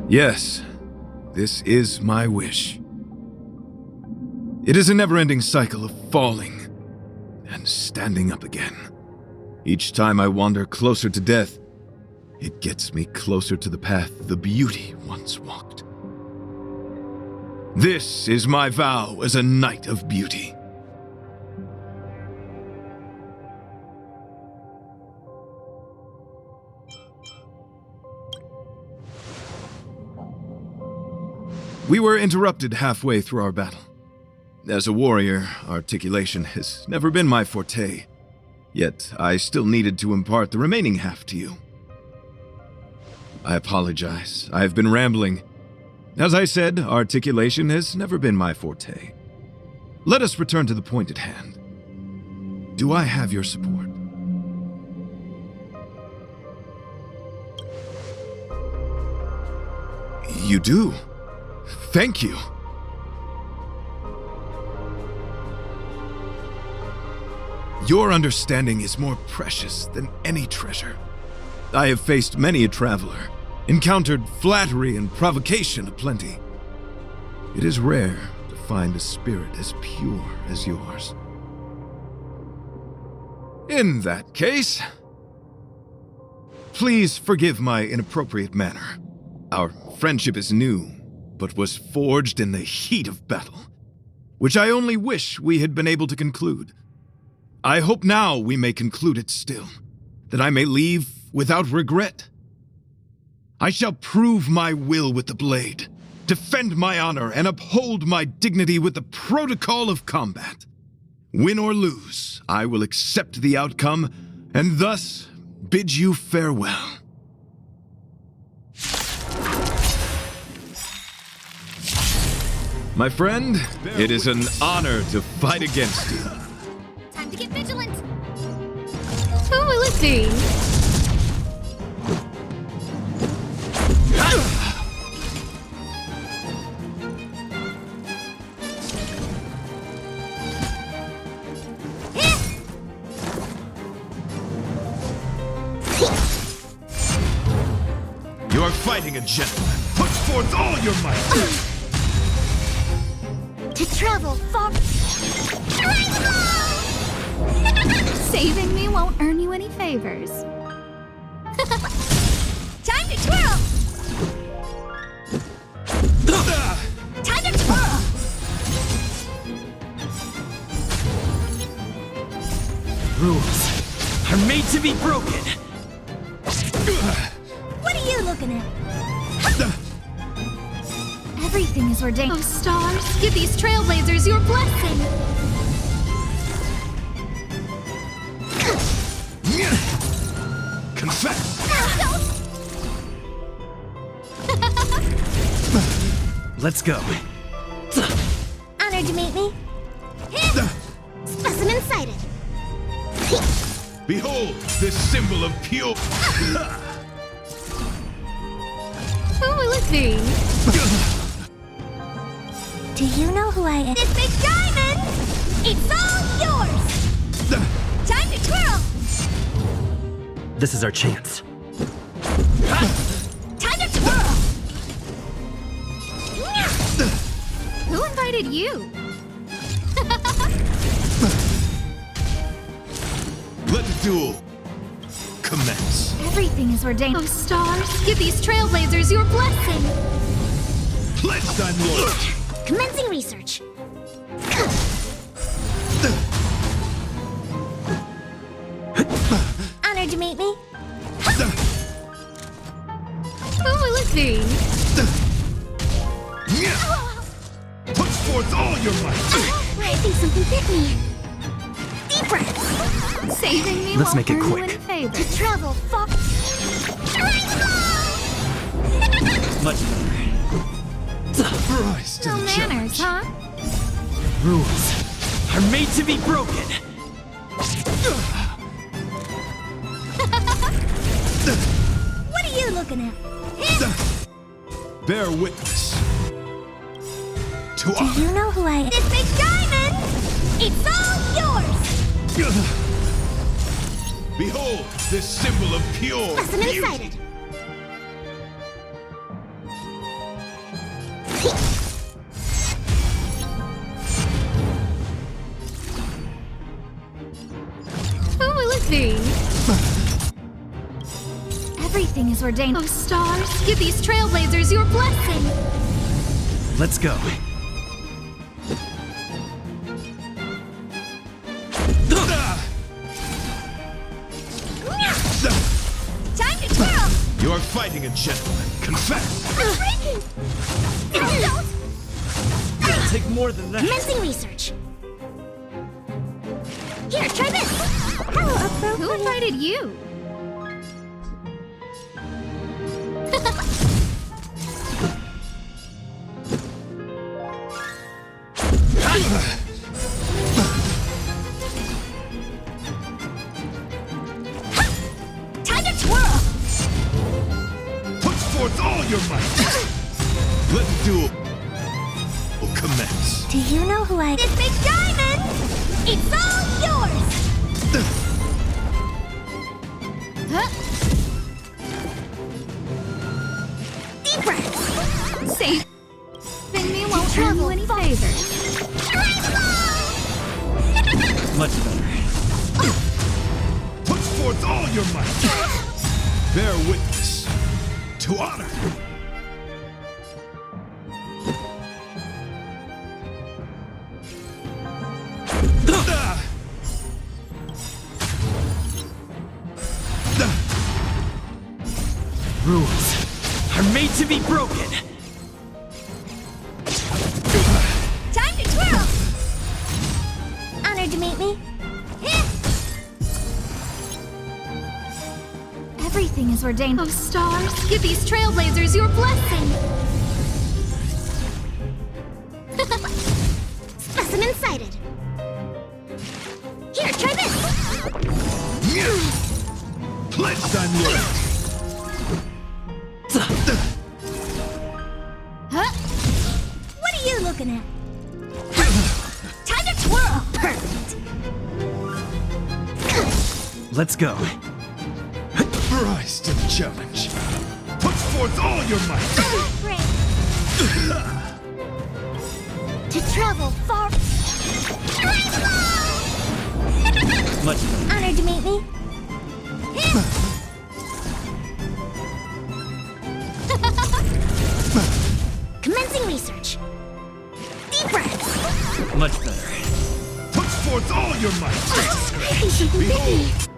Yes, this is my wish. It is a never-ending cycle of falling and standing up again. Each time I wander closer to death, it gets me closer to the path the beauty once walked. This is my vow as a knight of beauty. We were interrupted halfway through our battle. As a warrior, articulation has never been my forte, yet I still needed to impart the remaining half to you. I apologize. I have been rambling. As I said, articulation has never been my forte. Let us return to the point at hand. Do I have your support? You do. Thank you. Your understanding is more precious than any treasure. I have faced many a traveler, encountered flattery and provocation aplenty. It is rare to find a spirit as pure as yours. In that case, please forgive my inappropriate manner. Our friendship is new, but was forged in the heat of battle, which I only wish we had been able to conclude. I hope now we may conclude it still, that I may leave without regret. I shall prove my will with the blade, defend my honor, and uphold my dignity with the protocol of combat. Win or lose, I will accept the outcome, and thus bid you farewell. My friend, it is an honor to fight against you. Time to get vigilant. Who will it be? You are fighting a gentleman. Put forth all your might. To travel far. Saving me won't earn you any favors. Time to twirl! Time to twirl! Rules are made to be broken. What are you looking at? Everything is ordained. Oh, stars, give these trailblazers your blessing. Confess. Let's go. Honored to meet me. Specimen sighted. Behold, this symbol of pure. Who will it be? Do you know who I am? This big diamond! It's all yours! Time to twirl! This is our chance. Time to twirl! Who invited you? Let the duel commence. Everything is ordained. Oh, stars, give these trailblazers your blessing. Pledge thy loyalty. Commencing research. Honored to meet me. Who will it be? Put forth all your might. I think something bit me. Deep breaths. Saving me Let's won't make it earn you quick. any favors. To travel far. Much better. Rise to No the manners, challenge. huh? Rules are made to be broken. What are you looking at? Bear witness to Do honor. you know who I am? This big diamond! It's all yours! Behold, this symbol of pure Specimen beauty. sighted. Who will it be? Everything is ordained. Oh, stars, give these trailblazers your blessing. Let's go. Time to twirl! You are fighting a gentleman. Confess. It'll take more than that. Commencing research. Here, try this. How appropriate. Who invited you? Time to twirl! Put forth all your might. Let the duel commence. Do you know who I am? This big diamond! It's all yours! forth all your might. Bear witness to honor. Rules are made to be broken. Time to twirl! Honored to meet me. Everything is ordained. Oh, stars, give these trailblazers your blessing. Specimen sighted. Here, try this. Pledged I'm loyal. Huh? What are you looking at? Time to twirl! Perfect! Let's go. Rise to the challenge. Put forth all your might. To travel far... Much better. Honored to meet me. Commencing research. Deep breaths. Much better. Put forth all your might. Behold,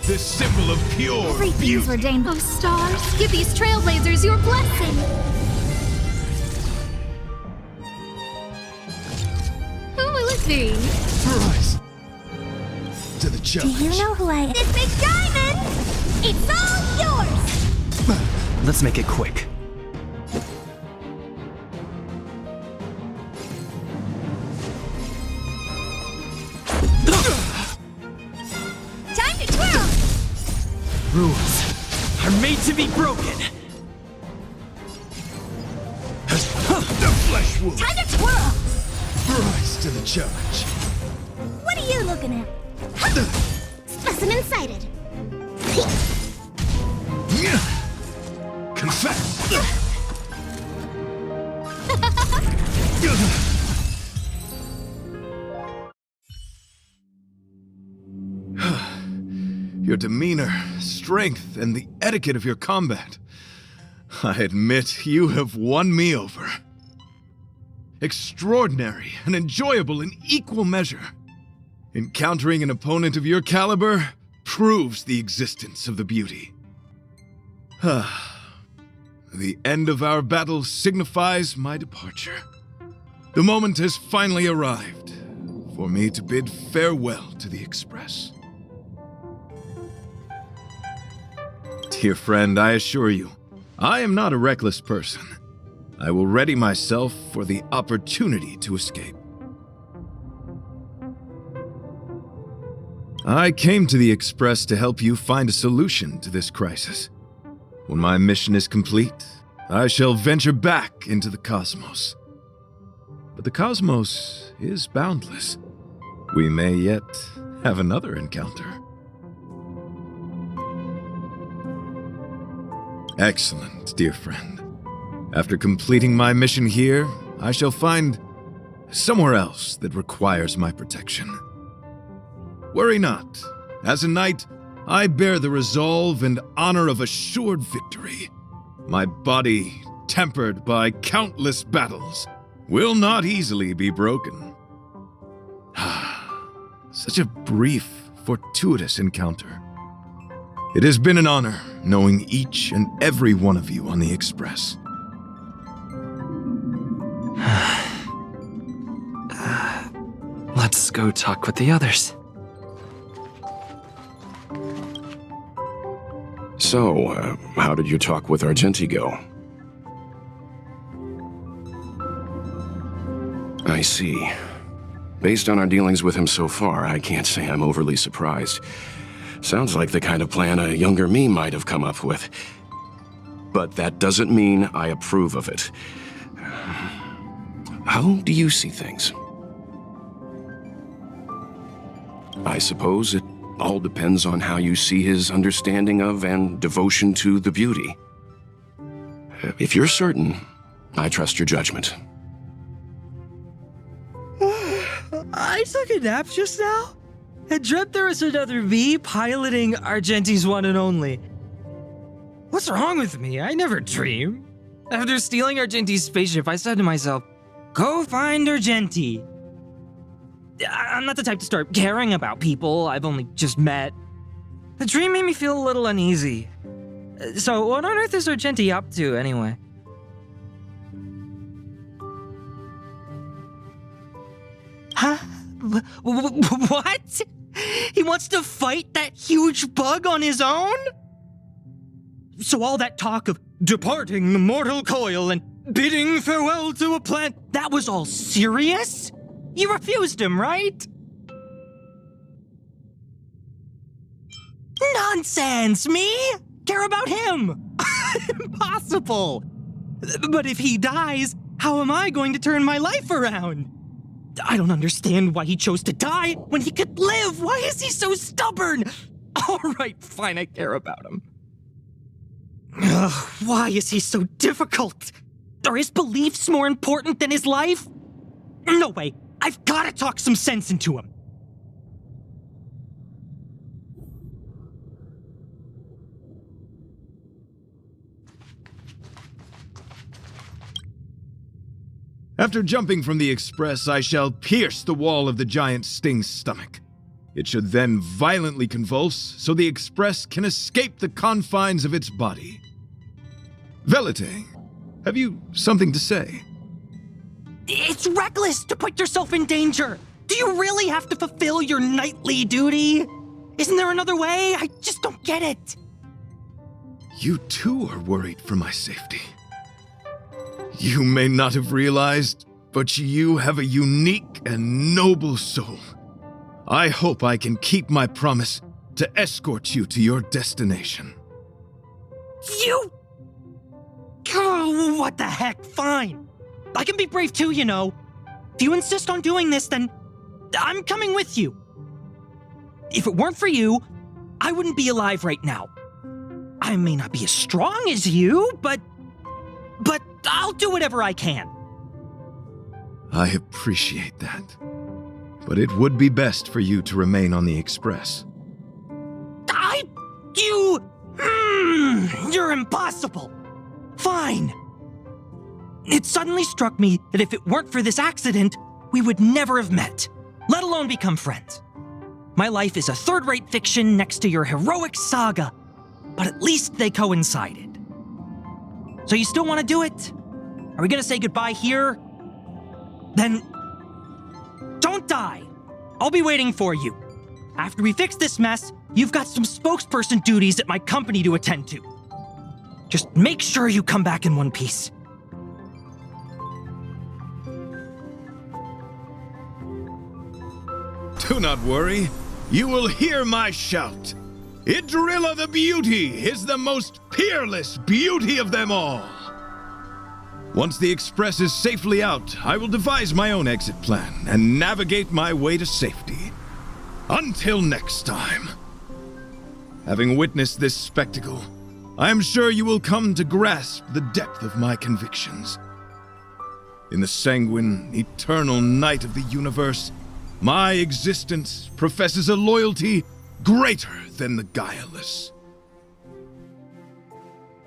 this symbol of pure Everything beauty. is ordained. Oh, stars, give these trailblazers your blessing. Who will it be? Rise to the do challenge. you know who I am? This big diamond! It's all yours! Let's make it quick. Time to twirl! Rules are made to be broken. The flesh wound. Time to twirl! Rise to the challenge. What are you looking at? Specimen sighted. Confess. Your demeanor, strength, and the etiquette of your combat. I admit you have won me over. Extraordinary and enjoyable in equal measure. Encountering an opponent of your caliber proves the existence of the beauty. The end of our battle signifies my departure. The moment has finally arrived for me to bid farewell to the Express. Dear friend, I assure you, I am not a reckless person. I will ready myself for the opportunity to escape. I came to the Express to help you find a solution to this crisis. When my mission is complete, I shall venture back into the cosmos. But the cosmos is boundless. We may yet have another encounter. Excellent, dear friend. After completing my mission here, I shall find somewhere else that requires my protection. Worry not. As a knight, I bear the resolve and honor of assured victory. My body, tempered by countless battles, will not easily be broken. Such a brief, fortuitous encounter. It has been an honor knowing each and every one of you on the Express. Let's go talk with the others. So, how did your talk with Argenti go? I see. Based on our dealings with him so far, I can't say I'm overly surprised. Sounds like the kind of plan a younger me might have come up with. But that doesn't mean I approve of it. How do you see things? I suppose it all depends on how you see his understanding of and devotion to the beauty. If you're certain, I trust your judgment. I took a nap just now, I dreamt there was another me piloting Argenti's one and only. What's wrong with me? I never dream. After stealing Argenti's spaceship, I said to myself, go find Argenti. I'm not the type to start caring about people I've only just met. The dream made me feel a little uneasy. So what on earth is Argenti up to, anyway? Huh? What? He wants to fight that huge bug on his own? So all that talk of departing the mortal coil and bidding farewell to a plant, that was all serious? You refused him, right? Nonsense! Me? Care about him? Impossible! But if he dies, how am I going to turn my life around? I don't understand why he chose to die when he could live. Why is he so stubborn? All right, fine, I care about him. Ugh, why is he so difficult? Are his beliefs more important than his life? No way. I've got to talk some sense into him. After jumping from the express, I shall pierce the wall of the giant sting's stomach. It should then violently convulse so the express can escape the confines of its body. Velite, have you something to say? It's reckless to put yourself in danger. Do you really have to fulfill your knightly duty? Isn't there another way? I just don't get it. You too are worried for my safety. You may not have realized, but you have a unique and noble soul. I hope I can keep my promise to escort you to your destination. You? Oh, what the heck? Fine. I can be brave too, you know. If you insist on doing this, then I'm coming with you. If it weren't for you, I wouldn't be alive right now. I may not be as strong as you, but I'll do whatever I can. I appreciate that. But it would be best for you to remain on the express. You're impossible. Fine. It suddenly struck me that if it weren't for this accident, we would never have met, let alone become friends. My life is a third-rate fiction next to your heroic saga, but at least they coincided. So you still want to do it? Are we gonna say goodbye here? Then don't die. I'll be waiting for you. After we fix this mess, you've got some spokesperson duties at my company to attend to. Just make sure you come back in one piece. Do not worry. You will hear my shout. Idrilla the Beauty is the most peerless beauty of them all. Once the express is safely out, I will devise my own exit plan and navigate my way to safety. Until next time. Having witnessed this spectacle, I am sure you will come to grasp the depth of my convictions. In the sanguine, eternal night of the universe, my existence professes a loyalty greater than the guileless.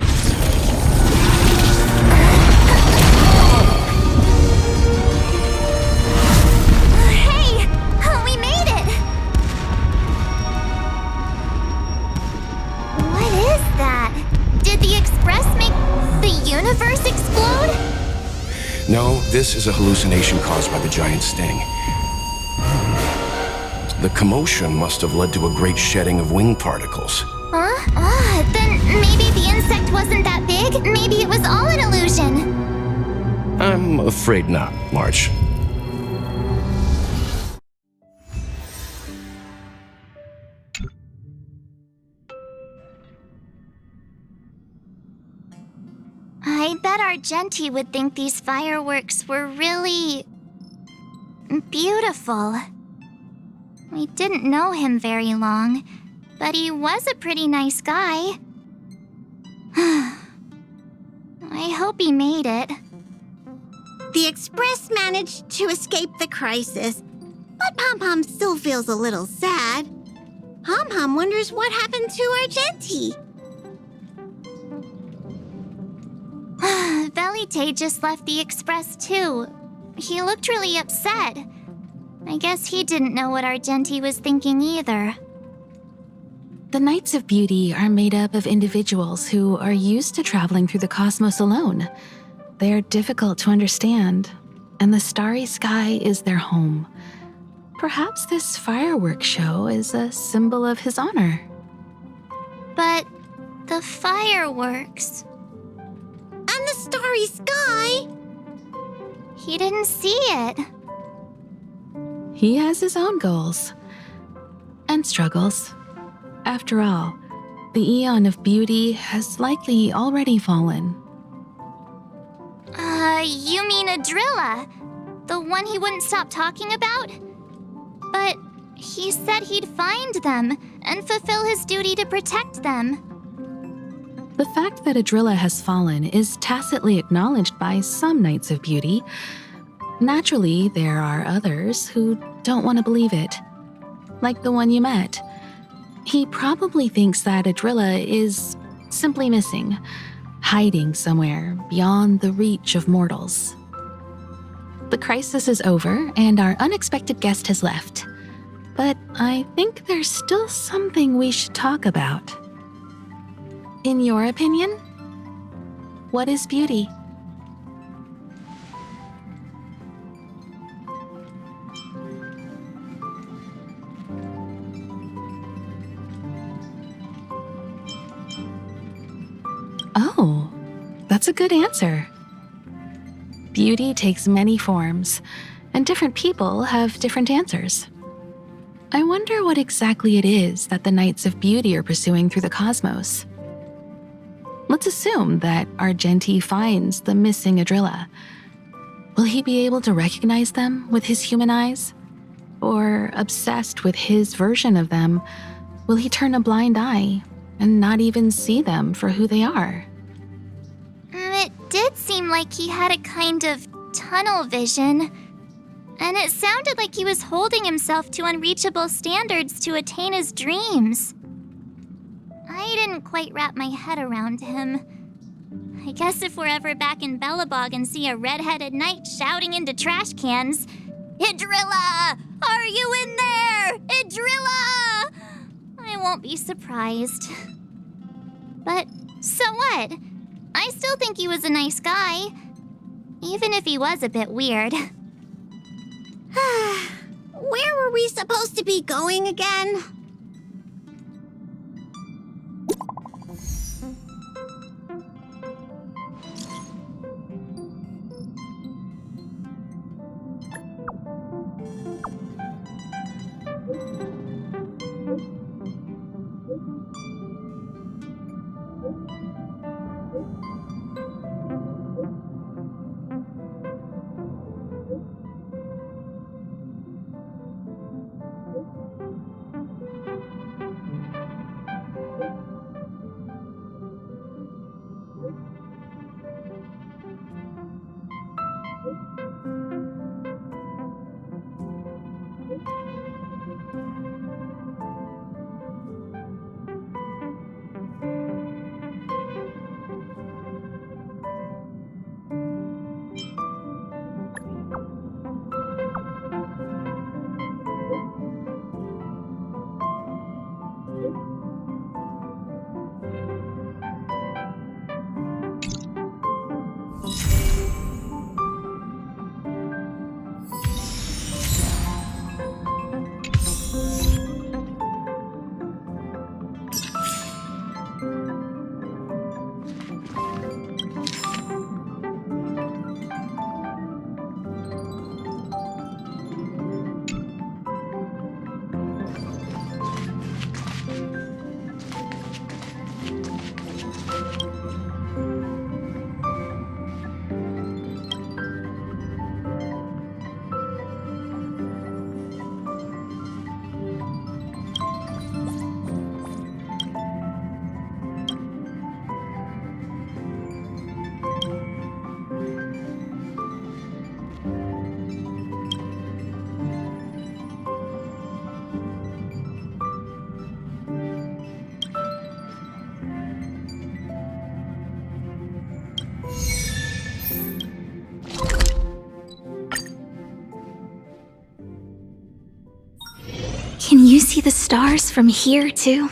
Hey! We made it! What is that? Did the express make the universe explode? No, this is a hallucination caused by the giant sting. The commotion must have led to a great shedding of wing particles. Huh? Then maybe the insect wasn't that big? Maybe it was all an illusion? I'm afraid not, March. I bet Argenti would think these fireworks were really beautiful. We didn't know him very long, but he was a pretty nice guy. I hope he made it. The express managed to escape the crisis, But Pom Pom still feels a little sad. Pom Pom wonders what happened to Argenti. Velite just left the express too. He looked really upset. I guess he didn't know what Argenti was thinking either. The Knights of Beauty are made up of individuals who are used to traveling through the cosmos alone. They're difficult to understand, and the starry sky is their home. Perhaps this fireworks show is a symbol of his honor. But the fireworks... And the starry sky! He didn't see it. He has his own goals and struggles. After all, the Eon of Beauty has likely already fallen. You mean Adrilla? The one he wouldn't stop talking about? But he said he'd find them and fulfill his duty to protect them. The fact that Adrilla has fallen is tacitly acknowledged by some Knights of Beauty. Naturally, there are others who don't want to believe it. Like the one you met. He probably thinks that Adrilla is simply missing, hiding somewhere beyond the reach of mortals. The crisis is over, and our unexpected guest has left. But I think there's still something we should talk about. In your opinion, what is beauty? Oh, that's a good answer. Beauty takes many forms, and different people have different answers. I wonder what exactly it is that the Knights of Beauty are pursuing through the cosmos. Let's assume that Argenti finds the missing Adrilla. Will he be able to recognize them with his human eyes? Or, obsessed with his version of them, will he turn a blind eye and not even see them for who they are? It did seem like he had a kind of tunnel vision. And it sounded like he was holding himself to unreachable standards to attain his dreams. I didn't quite wrap my head around him. I guess if we're ever back in Belobog and see a red-headed knight shouting into trash cans, "Idrilla! Are you in there? Idrilla!" I won't be surprised. But so what? I still think he was a nice guy, even if he was a bit weird. Where were we supposed to be going again? stars from here, too?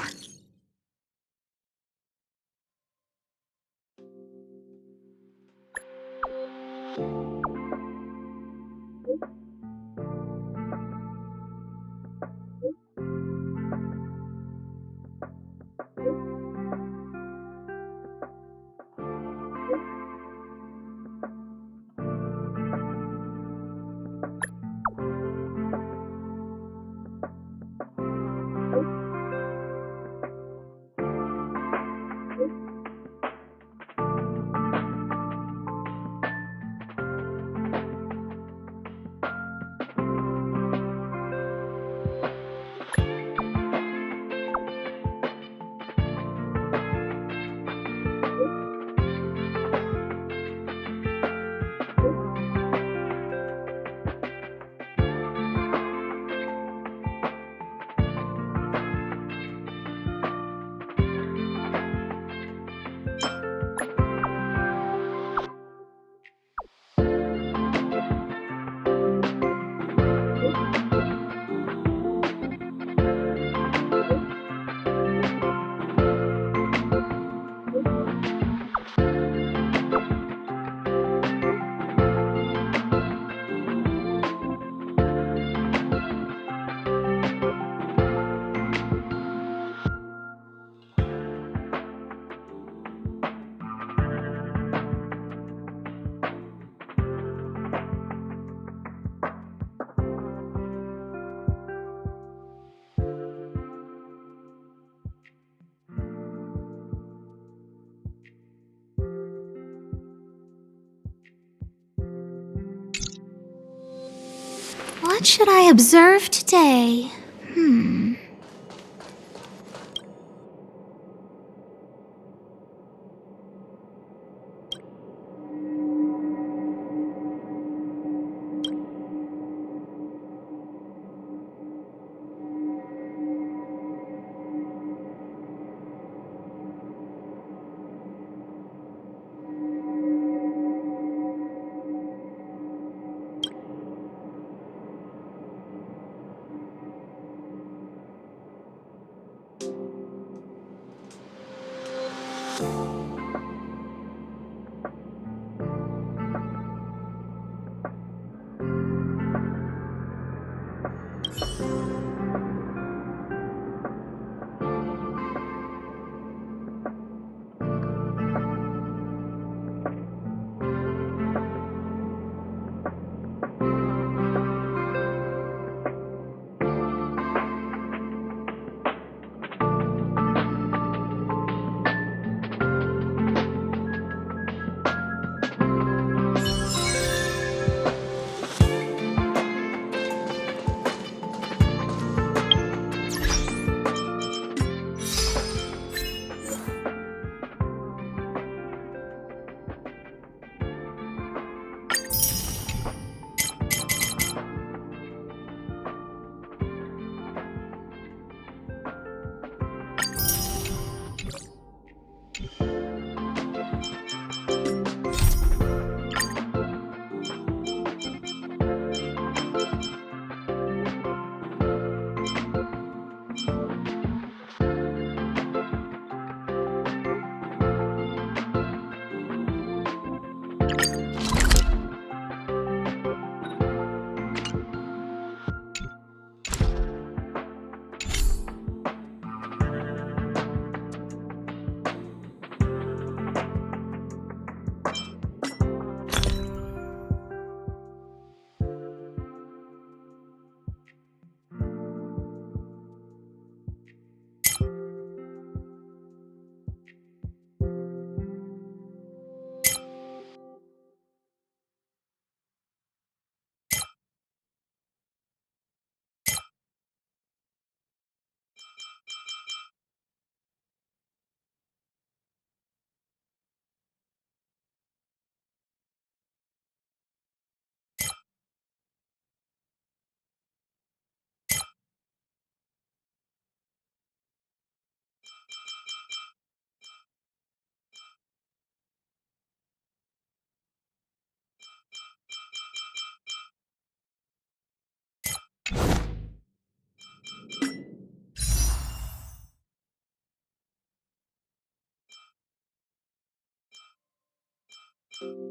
What should I observe today? Express.